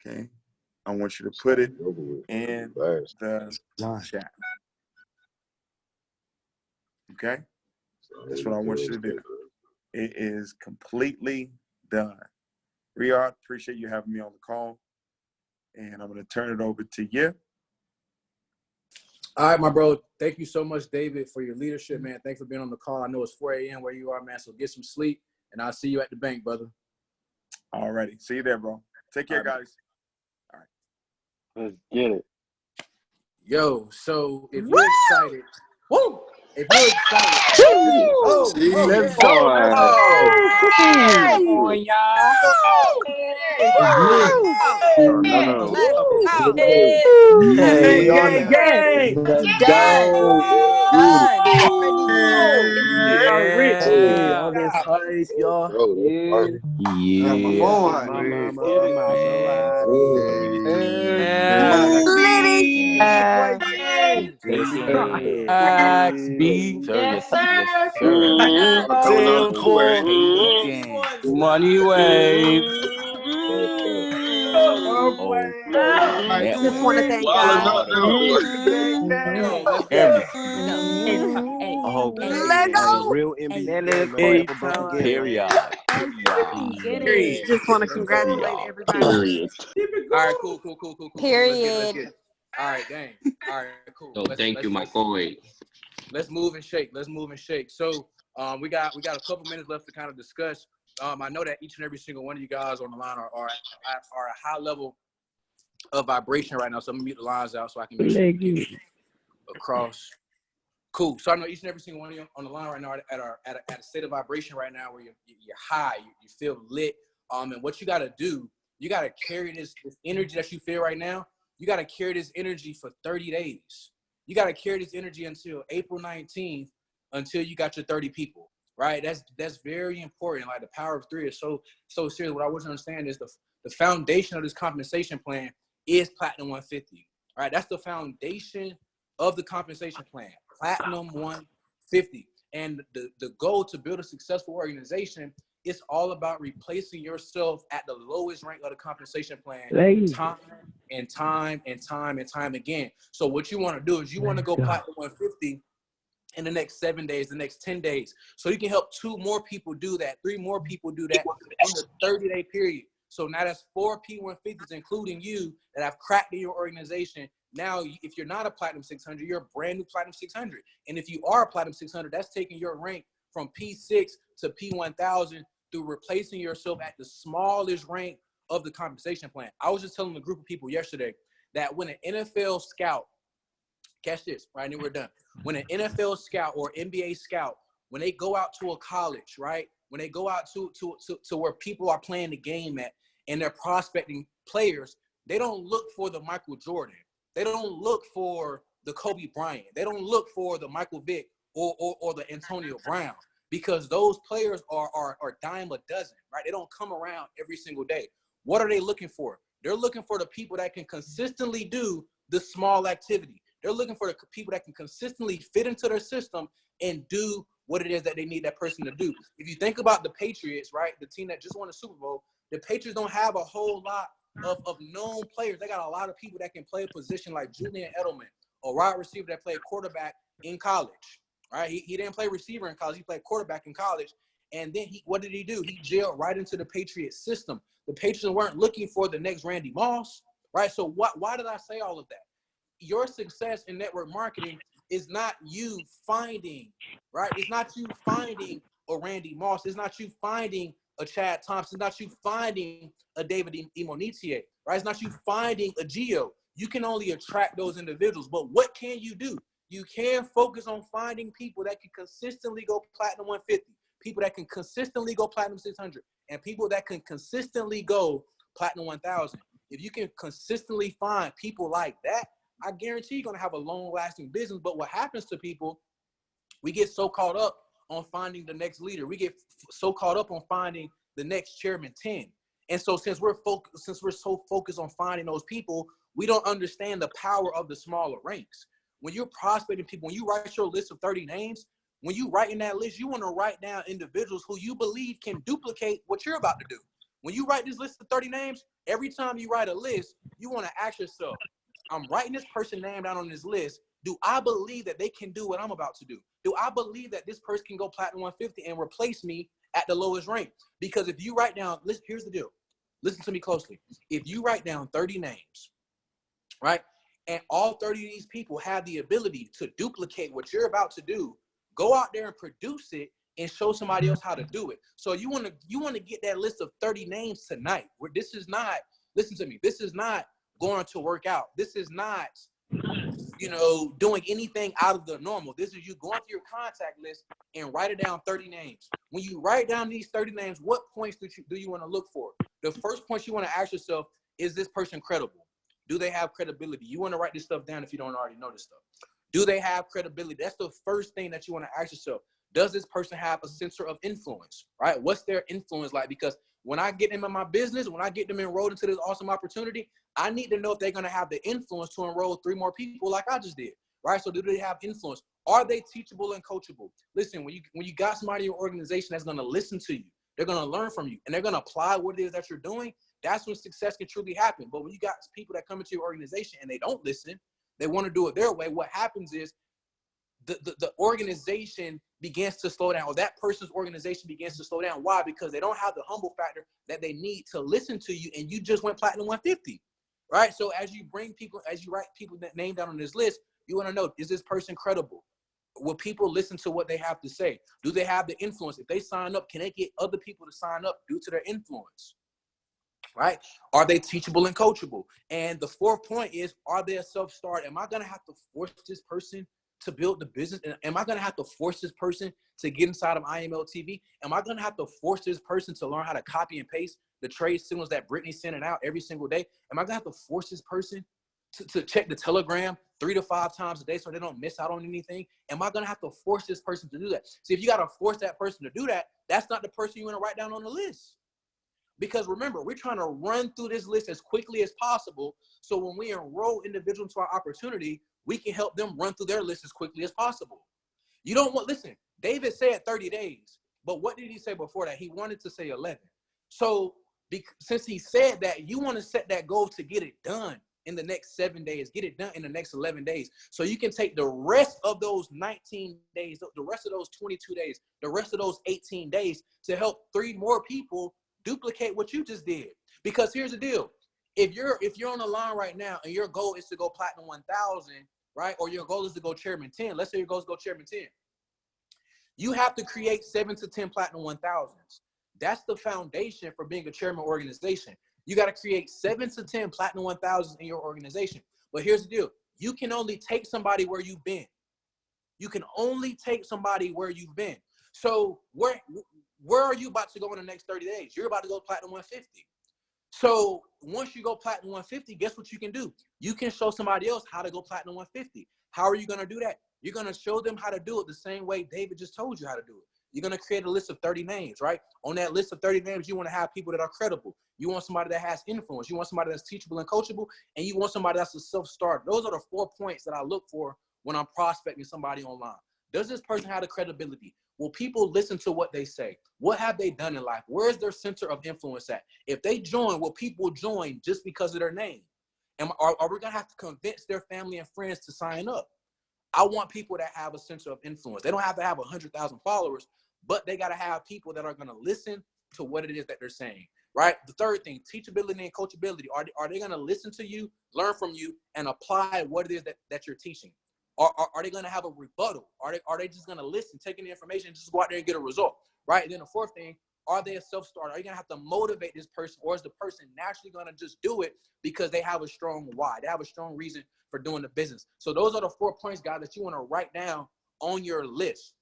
okay, I want you to put it in the chat. Okay? That's what I want you to do. It is completely done. Riyahd, appreciate you having me on the call. And I'm going to turn it over to you. All right, my bro. Thank you so much, David, for your leadership, man. Thanks for being on the call. I know it's 4 a.m. where you are, man, so get some sleep, and I'll see you at the bank, brother. All righty. See you there, bro. Take care, guys. All right. Let's get it. Yo, so if you're excited, woo! If you're excited, Let's go. Come on, y'all. Gang. Done. Rich. On this place, y'all. Money wave. Just want to thank God. Let's go. Real NBA player forever again. Period. Just want to congratulate everybody. All right, cool. Period. Let's get it. All right, dang. All right, cool. So thank you, my boy. Let's move and shake. So we got a couple minutes left to kind of discuss. I know that each and every single one of you guys on the line are at a high level of vibration right now. So I'm gonna mute the lines out so I can make sure we get it across. Cool. So I know each and every single one of you on the line right now at a state of vibration right now where you're high, you feel lit. And what you got to do, you got to carry this energy that you feel right now. You got to carry this energy for 30 days. You got to carry this energy until April 19th, until you got your 30 people, right? That's very important. Like the power of 3 is so serious. What I want you to understand is the foundation of this compensation plan is Platinum 150, right? That's the foundation of the compensation plan, Platinum 150. And the goal to build a successful organization It's all about replacing yourself at the lowest rank of the compensation plan time and time and time and time again. So what you want to do is you want to go platinum 150 in the next 7 days, the next 10 days. So you can help 2 more people do that, 3 more people do that in the 30-day period. So now that's 4 P150s, including you, that have cracked in your organization. Now, if you're not a Platinum 600, you're a brand new Platinum 600. And if you are a Platinum 600, that's taking your rank from P6 to P1000 through replacing yourself at the smallest rank of the compensation plan. I was just telling a group of people yesterday that when an NFL scout, catch this, right, and then we're done. When an NFL scout or NBA scout, when they go out to a college, right, when they go out to where people are playing the game at and they're prospecting players, they don't look for the Michael Jordan. They don't look for the Kobe Bryant. They don't look for the Michael Vick or the Antonio Brown, because those players are dime a dozen, right? They don't come around every single day. What are they looking for? They're looking for the people that can consistently do the small activity. They're looking for the people that can consistently fit into their system and do what it is that they need that person to do. If you think about the Patriots, right, the team that just won the Super Bowl, the Patriots don't have a whole lot of known players. They got a lot of people that can play a position like Julian Edelman, a wide receiver that played quarterback in college, right? He didn't play receiver in college. He played quarterback in college. And then what did he do? He jailed right into the Patriots system. The Patriots weren't looking for the next Randy Moss, right? So why did I say all of that? Your success in network marketing is not you finding, right? It's not you finding a Randy Moss. It's not you finding a Chad Thompson. It's not you finding a David Imonitie, right? It's not you finding a Geo. You can only attract those individuals. But what can you do? You can focus on finding people that can consistently go platinum 150, people that can consistently go platinum 600, and people that can consistently go platinum 1000. If you can consistently find people like that, I guarantee you're going to have a long-lasting business. But what happens to people, we get so caught up on finding the next leader. We get so caught up on finding the next chairman 10. And so since we're so focused on finding those people, we don't understand the power of the smaller ranks. When you're prospecting people, when you write your list of 30 names, when you write in that list, you want to write down individuals who you believe can duplicate what you're about to do. When you write this list of 30 names, every time you write a list, you want to ask yourself, I'm writing this person name down on this list. Do I believe that they can do what I'm about to do? Do I believe that this person can go platinum 150 and replace me at the lowest rank? Because if you write down, here's the deal. Listen to me closely. If you write down 30 names, right, and all 30 of these people have the ability to duplicate what you're about to do, go out there and produce it and show somebody else how to do it. So you want to get that list of 30 names tonight. Where this is not, listen to me, this is not going to work out. This is not, doing anything out of the normal. This is you going through your contact list and write it down 30 names. When you write down these 30 names, what points do you want to look for? The first point you want to ask yourself, is this person credible? Do they have credibility? You want to write this stuff down if you don't already know this stuff. Do they have credibility? That's the first thing that you want to ask yourself. Does this person have a center of influence, right? What's their influence like? Because when I get them in my business, when I get them enrolled into this awesome opportunity, I need to know if they're going to have the influence to enroll 3 more people like I just did, right? So do they have influence? Are they teachable and coachable? Listen, when you got somebody in your organization that's going to listen to you, they're going to learn from you, and they're going to apply what it is that you're doing, that's when success can truly happen. But when you got people that come into your organization and they don't listen, they want to do it their way, what happens is the organization begins to slow down, or that person's organization begins to slow down. Why? Because they don't have the humble factor that they need to listen to you, and you just went platinum 150, right? So as you write people that name down on this list, you want to know, is this person credible? Will people listen to what they have to say? Do they have the influence? If they sign up, can they get other people to sign up due to their influence? Right? Are they teachable and coachable? And the 4th point is, are they a self-starter? Am I going to have to force this person to build the business? Am I going to have to force this person to get inside of IML TV? Am I going to have to force this person to learn how to copy and paste the trade signals that Brittany's sending out every single day? Am I going to have to force this person to check the Telegram 3 to 5 times a day so they don't miss out on anything? Am I going to have to force this person to do that? See, if you got to force that person to do that, that's not the person you want to write down on the list. Because remember, we're trying to run through this list as quickly as possible, so when we enroll individuals into our opportunity, we can help them run through their list as quickly as possible. You don't want, listen, David said 30 days. But what did he say before that? He wanted to say 11. So since he said that, you want to set that goal to get it done in the next 7 days, get it done in the next 11 days. So you can take the rest of those 19 days, the rest of those 22 days, the rest of those 18 days to help 3 more people duplicate what you just did. Because here's the deal. If you're on the line right now and your goal is to go platinum 1,000, right? Or your goal is to go chairman 10. Let's say your goal is to go chairman 10. You have to create 7 to 10 platinum 1,000s. That's the foundation for being a chairman organization. You got to create 7 to 10 platinum 1,000s in your organization. But here's the deal. You can only take somebody where you've been. You can only take somebody where you've been. So where are you about to go in the next 30 days? You're about to go platinum 150. So once you go platinum 150, guess what you can do? You can show somebody else how to go platinum 150. How are you going to do that? You're going to show them how to do it the same way David just told you how to do it. You're going to create a list of 30 names, right? On that list of 30 names, you want to have people that are credible. You want somebody that has influence. You want somebody that's teachable and coachable, and you want somebody that's a self-starter. Those are the 4 points that I look for when I'm prospecting somebody online. Does this person have the credibility? Will people listen to what they say? What have they done in life? Where is their center of influence at? If they join, will people join just because of their name? And are we going to have to convince their family and friends to sign up? I want people that have a center of influence. They don't have to have 100,000 followers, but they got to have people that are going to listen to what it is that they're saying, right? The third thing, teachability and coachability. Are they going to listen to you, learn from you, and apply what it is that you're teaching? Are they going to have a rebuttal? Are they just going to listen, taking the information, and just go out there and get a result, right? And then the fourth thing, are they a self-starter? Are you going to have to motivate this person, or is the person naturally going to just do it because they have a strong why? They have a strong reason for doing the business. So those are the 4 points, guys, that you want to write down on your list.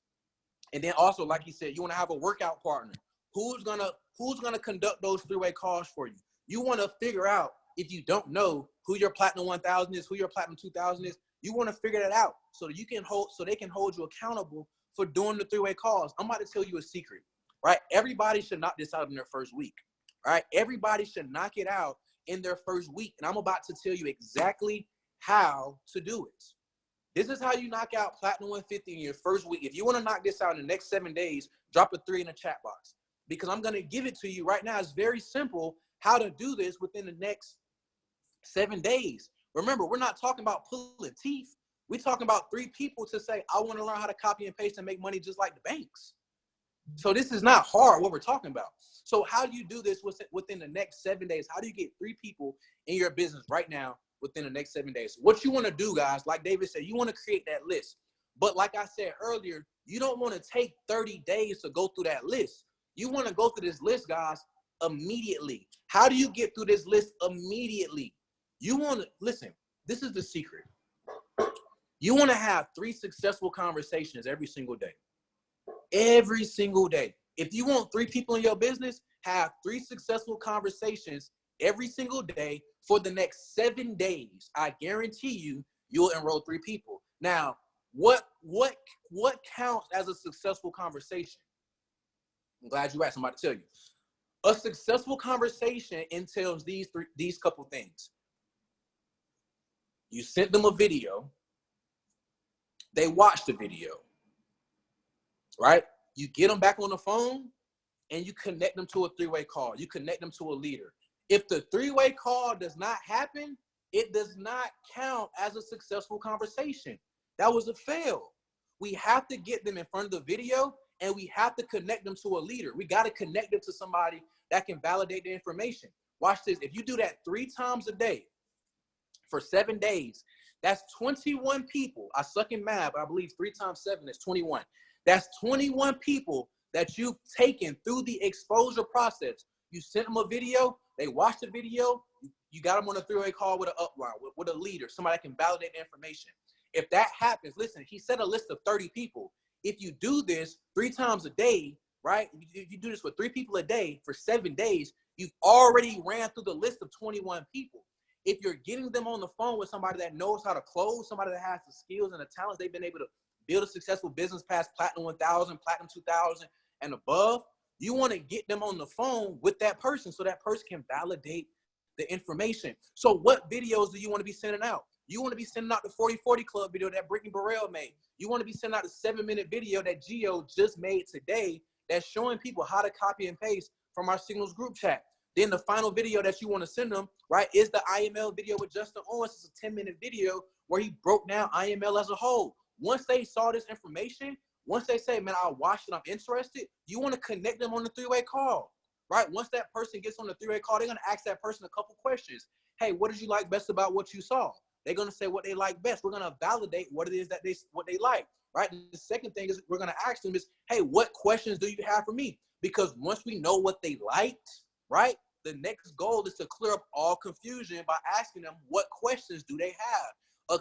And then also, like you said, you want to have a workout partner. Who's gonna conduct those 3-way calls for you? You want to figure out, if you don't know who your platinum 1,000 is, who your platinum 2,000 is, you want to figure that out so that they can hold you accountable for doing the 3-way calls. I'm about to tell you a secret, right? Everybody should knock this out in their first week, right? Everybody should knock it out in their first week, and I'm about to tell you exactly how to do it. This is how you knock out platinum 150 in your first week. If you want to knock this out in the next 7 days, drop a 3 in the chat box, because I'm going to give it to you right now. It's very simple how to do this within the next 7 days. Remember, we're not talking about pulling teeth. We're talking about 3 people to say, I want to learn how to copy and paste and make money just like the banks. So this is not hard, what we're talking about. So how do you do this within the next 7 days? How do you get 3 people in your business right now within the next 7 days? What you want to do, guys, like David said, you want to create that list. But like I said earlier, you don't want to take 30 days to go through that list. You want to go through this list, guys, immediately. How do you get through this list immediately? You want to, listen, this is the secret. You want to have 3 successful conversations every single day. Every single day. If you want 3 people in your business, have 3 successful conversations every single day for the next 7 days. I guarantee you, you'll enroll 3 people. Now, what counts as a successful conversation? I'm glad you asked. I'm about to tell you. A successful conversation entails these couple things. You sent them a video. They watched the video, right? You get them back on the phone, and you connect them to a 3-way call. You connect them to a leader. If the 3-way call does not happen, it does not count as a successful conversation. That was a fail. We have to get them in front of the video, and we have to connect them to a leader. We got to connect them to somebody that can validate the information. Watch this. If you do that 3 times a day for 7 days, that's 21 people. I suck in math, but I believe 3 times 7 is 21. That's 21 people that you've taken through the exposure process. You sent them a video. They watched the video. You got them on a 3-way call with an upline, with a leader, somebody that can validate the information. If that happens, listen, he set a list of 30 people. If you do this 3 times a day, right? If you do this with 3 people a day for 7 days, you've already ran through the list of 21 people. If you're getting them on the phone with somebody that knows how to close, somebody that has the skills and the talents, they've been able to build a successful business past platinum 1,000, platinum 2,000, and above, you want to get them on the phone with that person so that person can validate the information. So what videos do you want to be sending out? You want to be sending out the 40/40 Club video that Brittany Burrell made. You want to be sending out the 7-minute video that Gio just made today that's showing people how to copy and paste from our Signals group chat. Then the final video that you want to send them, right, is the IML video with Justin Owens. It's a 10-minute video where he broke down IML as a whole. Once they saw this information, once they say, man, I watched it, I'm interested, you want to connect them on the three-way call, right? Once that person gets on the three-way call, they're going to ask that person a couple questions. Hey, what did you like best about what you saw? They're going to say what they like best. We're going to validate what it is that what they like, right? The second thing is we're going to ask them is, hey, what questions do you have for me? Because once we know what they liked, right, the next goal is to clear up all confusion by asking them what questions do they have. A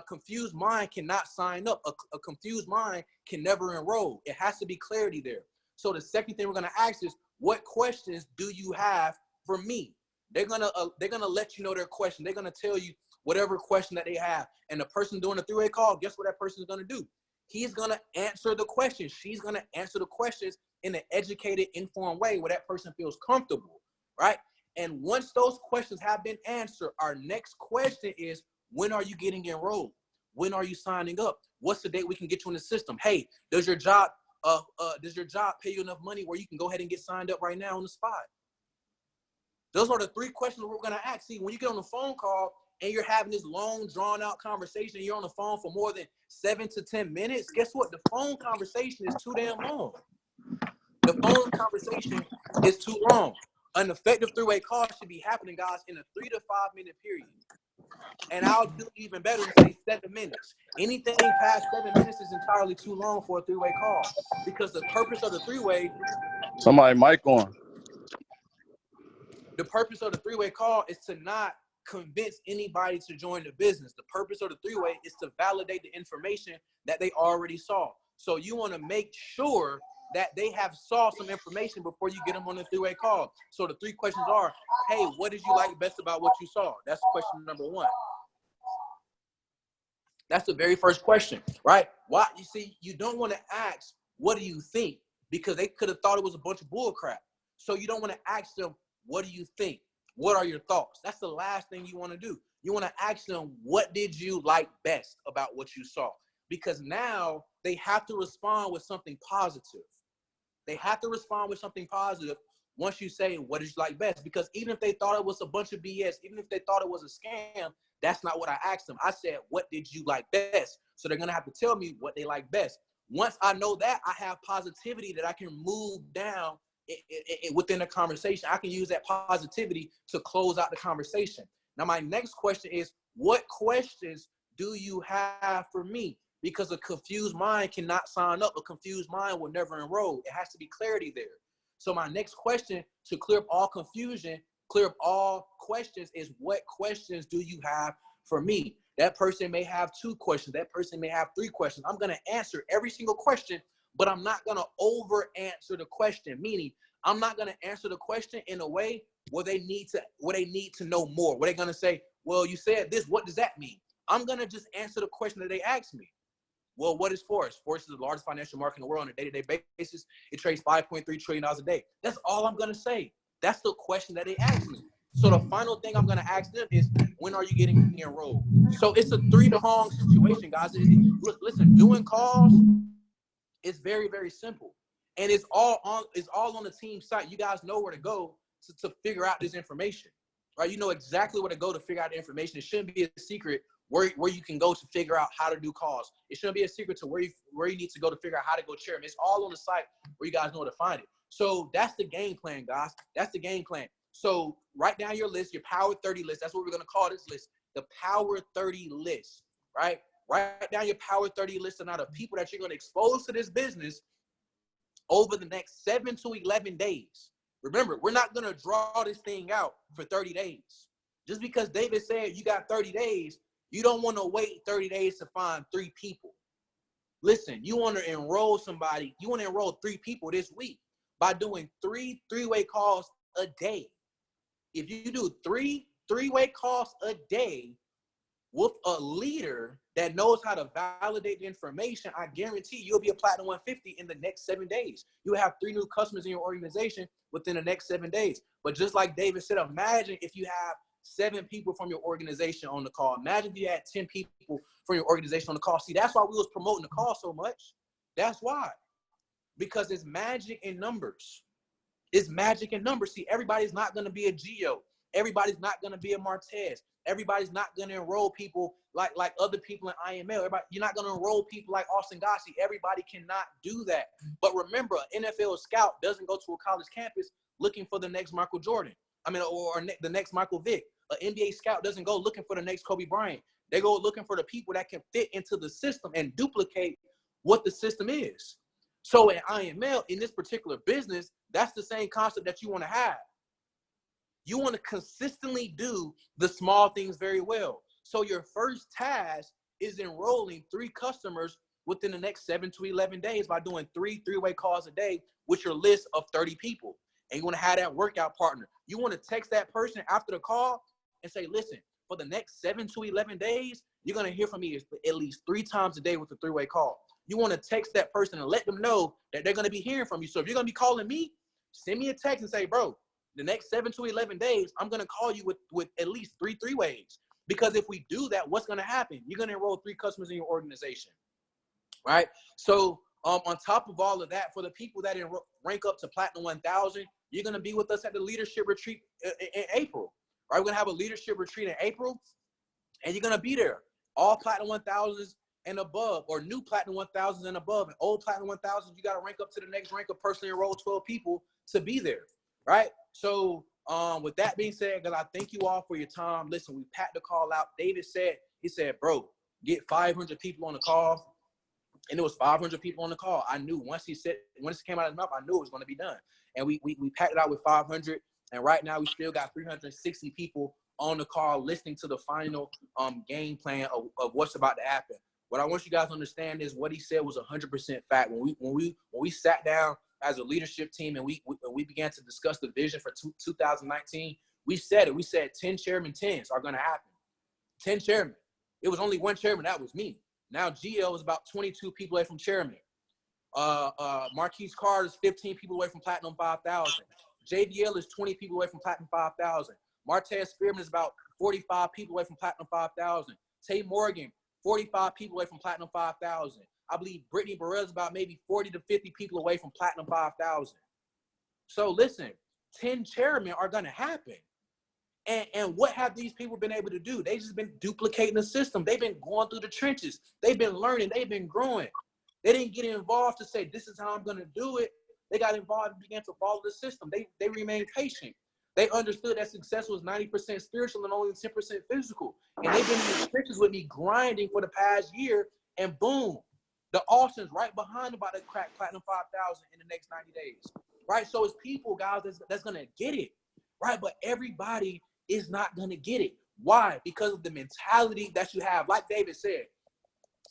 confused mind cannot sign up. A confused mind can never enroll. It has to be clarity there. So the second thing we're going to ask is, what questions do you have for me? They're gonna let you know their question. They're gonna tell you whatever question that they have. And the person doing the three-way call, guess what that person is gonna do? He's gonna answer the questions. She's gonna answer the questions in an educated, informed way where that person feels comfortable, right? And once those questions have been answered, our next question is, when are you getting enrolled? When are you signing up? What's the date we can get you in the system? Hey, does your job pay you enough money where you can go ahead and get signed up right now on the spot? Those are the three questions we're going to ask. See, when you get on the phone call and you're having this long, drawn-out conversation, you're on the phone for more than 7 to 10 minutes, guess what? The phone conversation is too damn long. The phone conversation is too long. An effective three-way call should be happening, guys, in a 3 to 5 minute period. And I'll do even better and say 7 minutes. Anything past 7 minutes is entirely too long for a three-way call, because the purpose of the three-way. Somebody mic on. The purpose of the three-way call is to not convince anybody to join the business. The purpose of the three-way is to validate the information that they already saw. So you want to make sure that they have saw some information before you get them on the three-way call. So the three questions are, hey, what did you like best about what you saw? That's question number one. That's the very first question, right? Why? You see, you don't want to ask, what do you think? Because they could have thought it was a bunch of bull crap. So you don't want to ask them, what do you think? What are your thoughts? That's the last thing you want to do. You want to ask them, what did you like best about what you saw? Because now they have to respond with something positive. They have to respond with something positive once you say, what did you like best? Because even if they thought it was a bunch of BS, even if they thought it was a scam, that's not what I asked them. I said, what did you like best? So they're going to have to tell me what they like best. Once I know that, I have positivity that I can move down within the conversation. I can use that positivity to close out the conversation. Now, my next question is, what questions do you have for me? Because a confused mind cannot sign up. A confused mind will never enroll. It has to be clarity there. So my next question, to clear up all confusion, clear up all questions, is, what questions do you have for me? That person may have 2 questions. That person may have 3 questions. I'm going to answer every single question, but I'm not going to over answer the question. Meaning, I'm not going to answer the question in a way where they need to know more. Where they're going to say, well, you said this, what does that mean? I'm going to just answer the question that they asked me. Well, what is Forex? Forex is the largest financial market in the world on a day-to-day basis. It trades $5.3 trillion a day. That's all I'm going to say. That's the question that they asked me. So the final thing I'm going to ask them is, when are you getting enrolled? So it's a 3-pronged situation, guys. Listen, doing calls is very, very simple. And it's all on the team site. You guys know where to go to figure out this information, right? You know exactly where to go to figure out the information. It shouldn't be a secret where you can go to figure out how to do calls. It shouldn't be a secret to where you need to go to figure out how to go chair them. It's all on the site where you guys know where to find it. So that's the game plan, guys. That's the game plan. So write down your list, your Power 30 list. That's what we're going to call this list, the Power 30 list, right? Write down your Power 30 list and out of people that you're going to expose to this business over the next 7 to 11 days. Remember, we're not going to draw this thing out for 30 days. Just because David said you got 30 days, you don't want to wait 30 days to find 3 people. Listen, you want to enroll somebody. You want to enroll 3 people this week by doing 3 three-way calls a day. If you do 3 three-way calls a day with a leader that knows how to validate the information, I guarantee you'll be a Platinum 150 in the next 7 days. You'll have 3 new customers in your organization within the next 7 days. But just like David said, imagine if you have 7 people from your organization on the call. Imagine if you had 10 people from your organization on the call. See, that's why we was promoting the call so much. That's why. because it's magic in numbers. It's magic in numbers. See, everybody's not going to be a Gio. Everybody's not going to be a Marquez. Everybody's not going to enroll people like other people in IML. You're not going to enroll people like Austin Gossi. Everybody cannot do that. But remember, an NFL scout doesn't go to a college campus looking for the next Michael Jordan. Or the next Michael Vick. An NBA scout doesn't go looking for the next Kobe Bryant. They go looking for the people that can fit into the system and duplicate what the system is. So in IML, in this particular business, that's the same concept that you want to have. You want to consistently do the small things very well. So your first task is enrolling 3 customers within the next 7 to 11 days by doing 3 three-way calls a day with your list of 30 people. And you want to have that workout partner. You want to text that person after the call and say, listen, for the next 7 to 11 days, you're going to hear from me at least 3 times a day with a 3-way call. You want to text that person and let them know that they're going to be hearing from you. So if you're going to be calling me, send me a text and say, bro, the next 7 to 11 days, I'm going to call you with at least 3 three-ways. Because if we do that, what's going to happen? You're going to enroll 3 customers in your organization, right? So on top of all of that, for the people that rank up to Platinum 1000, you're going to be with us at the leadership retreat in April, right? We're going to have a leadership retreat in April, and you're going to be there. All Platinum 1000s and above, or new Platinum 1000s and above, and old Platinum 1000s, you got to rank up to the next rank of personally enroll 12 people to be there, right? So with that being said, guys, I thank you all for your time. Listen, we packed the call out. David said, bro, get 500 people on the call. And it was 500 people on the call. I knew once it came out of his mouth, I knew it was going to be done. And we packed it out with 500. And right now we still got 360 people on the call listening to the final game plan of what's about to happen. What I want you guys to understand is what he said was 100% fact. When we sat down as a leadership team and we began to discuss the vision for 2019, we said it. We said 10 chairman 10s are going to happen. 10 chairman. It was only 1 chairman. That was me. Now GL is about 22 people away from chairman. Marquise Carter is 15 people away from Platinum 5000. JDL is 20 people away from Platinum 5000. Martez Spearman is about 45 people away from Platinum 5000. Tay Morgan, 45 people away from Platinum 5000. I believe Brittany Burrell is about maybe 40 to 50 people away from Platinum 5000. So listen, 10 chairmen are going to happen. And what have these people been able to do? They just been duplicating the system. They've been going through the trenches. They've been learning. They've been growing. They didn't get involved to say, this is how I'm going to do it. They got involved and began to follow the system. They remained patient. They understood that success was 90% spiritual and only 10% physical. And they've been in the trenches with me grinding for the past year. And boom, the Austins right behind them about to crack Platinum 5000 in the next 90 days. Right? So it's people, guys, that's going to get it. Right? But everybody is not going to get it. Why? Because of the mentality that you have. Like David said,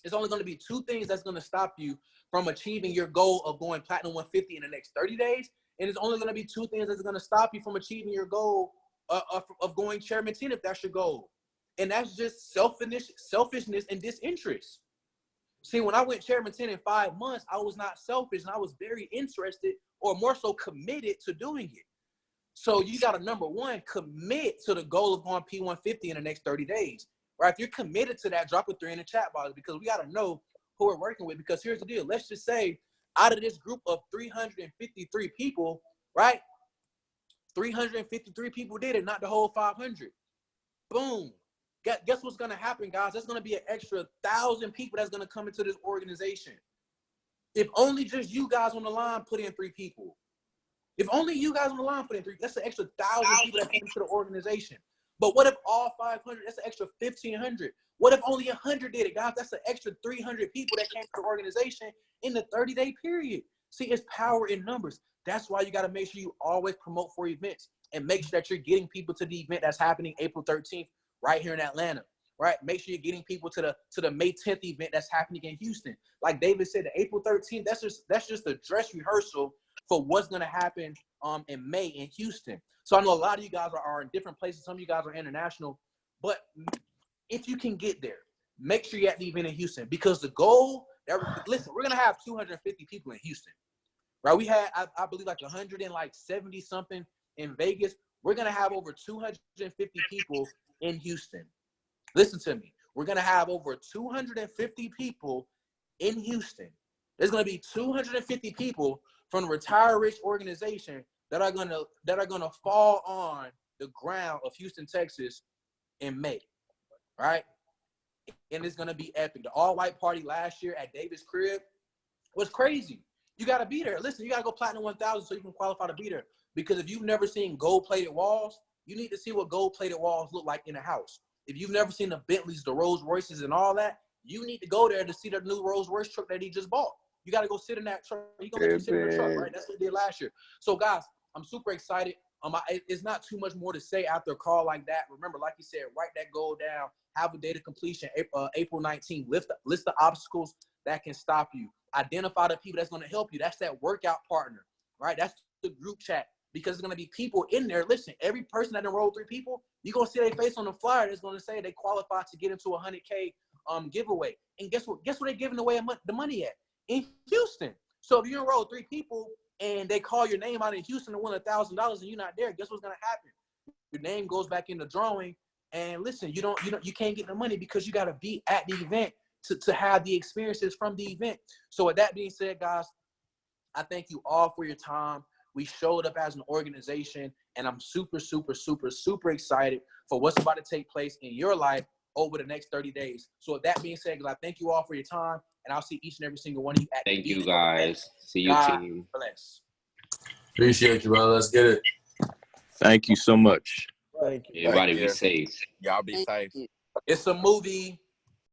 it's only going to be 2 things that's going to stop you from achieving your goal of going Platinum 150 in the next 30 days. And it's only going to be 2 things that's going to stop you from achieving your goal of going Chairman 10 if that's your goal. And that's just selfishness and disinterest. See, when I went Chairman 10 in 5 months, I was not selfish and I was very interested, or more so committed to doing it. So you got to, number one, commit to the goal of going P150 in the next 30 days. Right? If you're committed to that, drop a 3 in the chat box, because we got to know who we're working with. Because here's the deal. Let's just say out of this group of 353 people, right? 353 people did it, not the whole 500. Boom. Guess what's going to happen, guys? There's going to be an extra 1,000 people that's going to come into this organization. If only just you guys on the line put in 3 people. If only you guys on the line put in 3, that's an extra 1,000 people that came into the organization. But what if all 500? That's an extra 1,500. What if only 100 did it, guys? That's an extra 300 people that came to the organization in the 30-day period. See, it's power in numbers. That's why you got to make sure you always promote for events and make sure that you're getting people to the event that's happening April 13th right here in Atlanta, right? Make sure you're getting people to the May 10th event that's happening in Houston. Like David said, the April 13th, that's just a dress rehearsal for what's going to happen in May in Houston. So I know a lot of you guys are in different places. Some of you guys are international. But if you can get there, make sure you're at the event in Houston. Because the goal, listen, we're going to have 250 people in Houston. Right? We had, I believe, like 170-something in Vegas. We're going to have over 250 people in Houston. Listen to me. We're going to have over 250 people in Houston. There's going to be 250 people from the Retire Rich organization that are gonna fall on the ground of Houston, Texas in May, right? And it's gonna be epic. The all-white party last year at Davis' crib was crazy. You gotta be there. Listen, you gotta go Platinum 1000 so you can qualify to be there. Because if you've never seen gold-plated walls, you need to see what gold-plated walls look like in a house. If you've never seen the Bentleys, the Rolls Royces, and all that, you need to go there to see the new Rolls Royce truck that he just bought. You got to go sit in that truck. You're going to sit in the truck, right? That's what he did last year. So, guys, I'm super excited. It's not too much more to say after a call like that. Remember, like you said, write that goal down. Have a date of completion, April 19th. List the obstacles that can stop you. Identify the people that's going to help you. That's that workout partner, right? That's the group chat because there's going to be people in there. Listen, every person that enrolled 3 people, you're going to see their face on the flyer that's going to say they qualify to get into a $100K giveaway. And guess what? Guess where they're giving away the money at? In Houston. So if you enroll 3 people and they call your name out in Houston to win $1,000 and you're not there, guess what's going to happen? Your name goes back in the drawing. And listen, you can't get the money because you got to be at the event to have the experiences from the event. So with that being said, guys, I thank you all for your time. We showed up as an organization, and I'm super, super, super, super excited for what's about to take place in your life over the next 30 days. So with that being said, I thank you all for your time, and I'll see each and every single one of you at Thank you, guys. See you, team. Bless. Appreciate you, brother. Let's get it. Thank you so much. Thank you. Everybody be safe. Y'all be safe. It's a movie.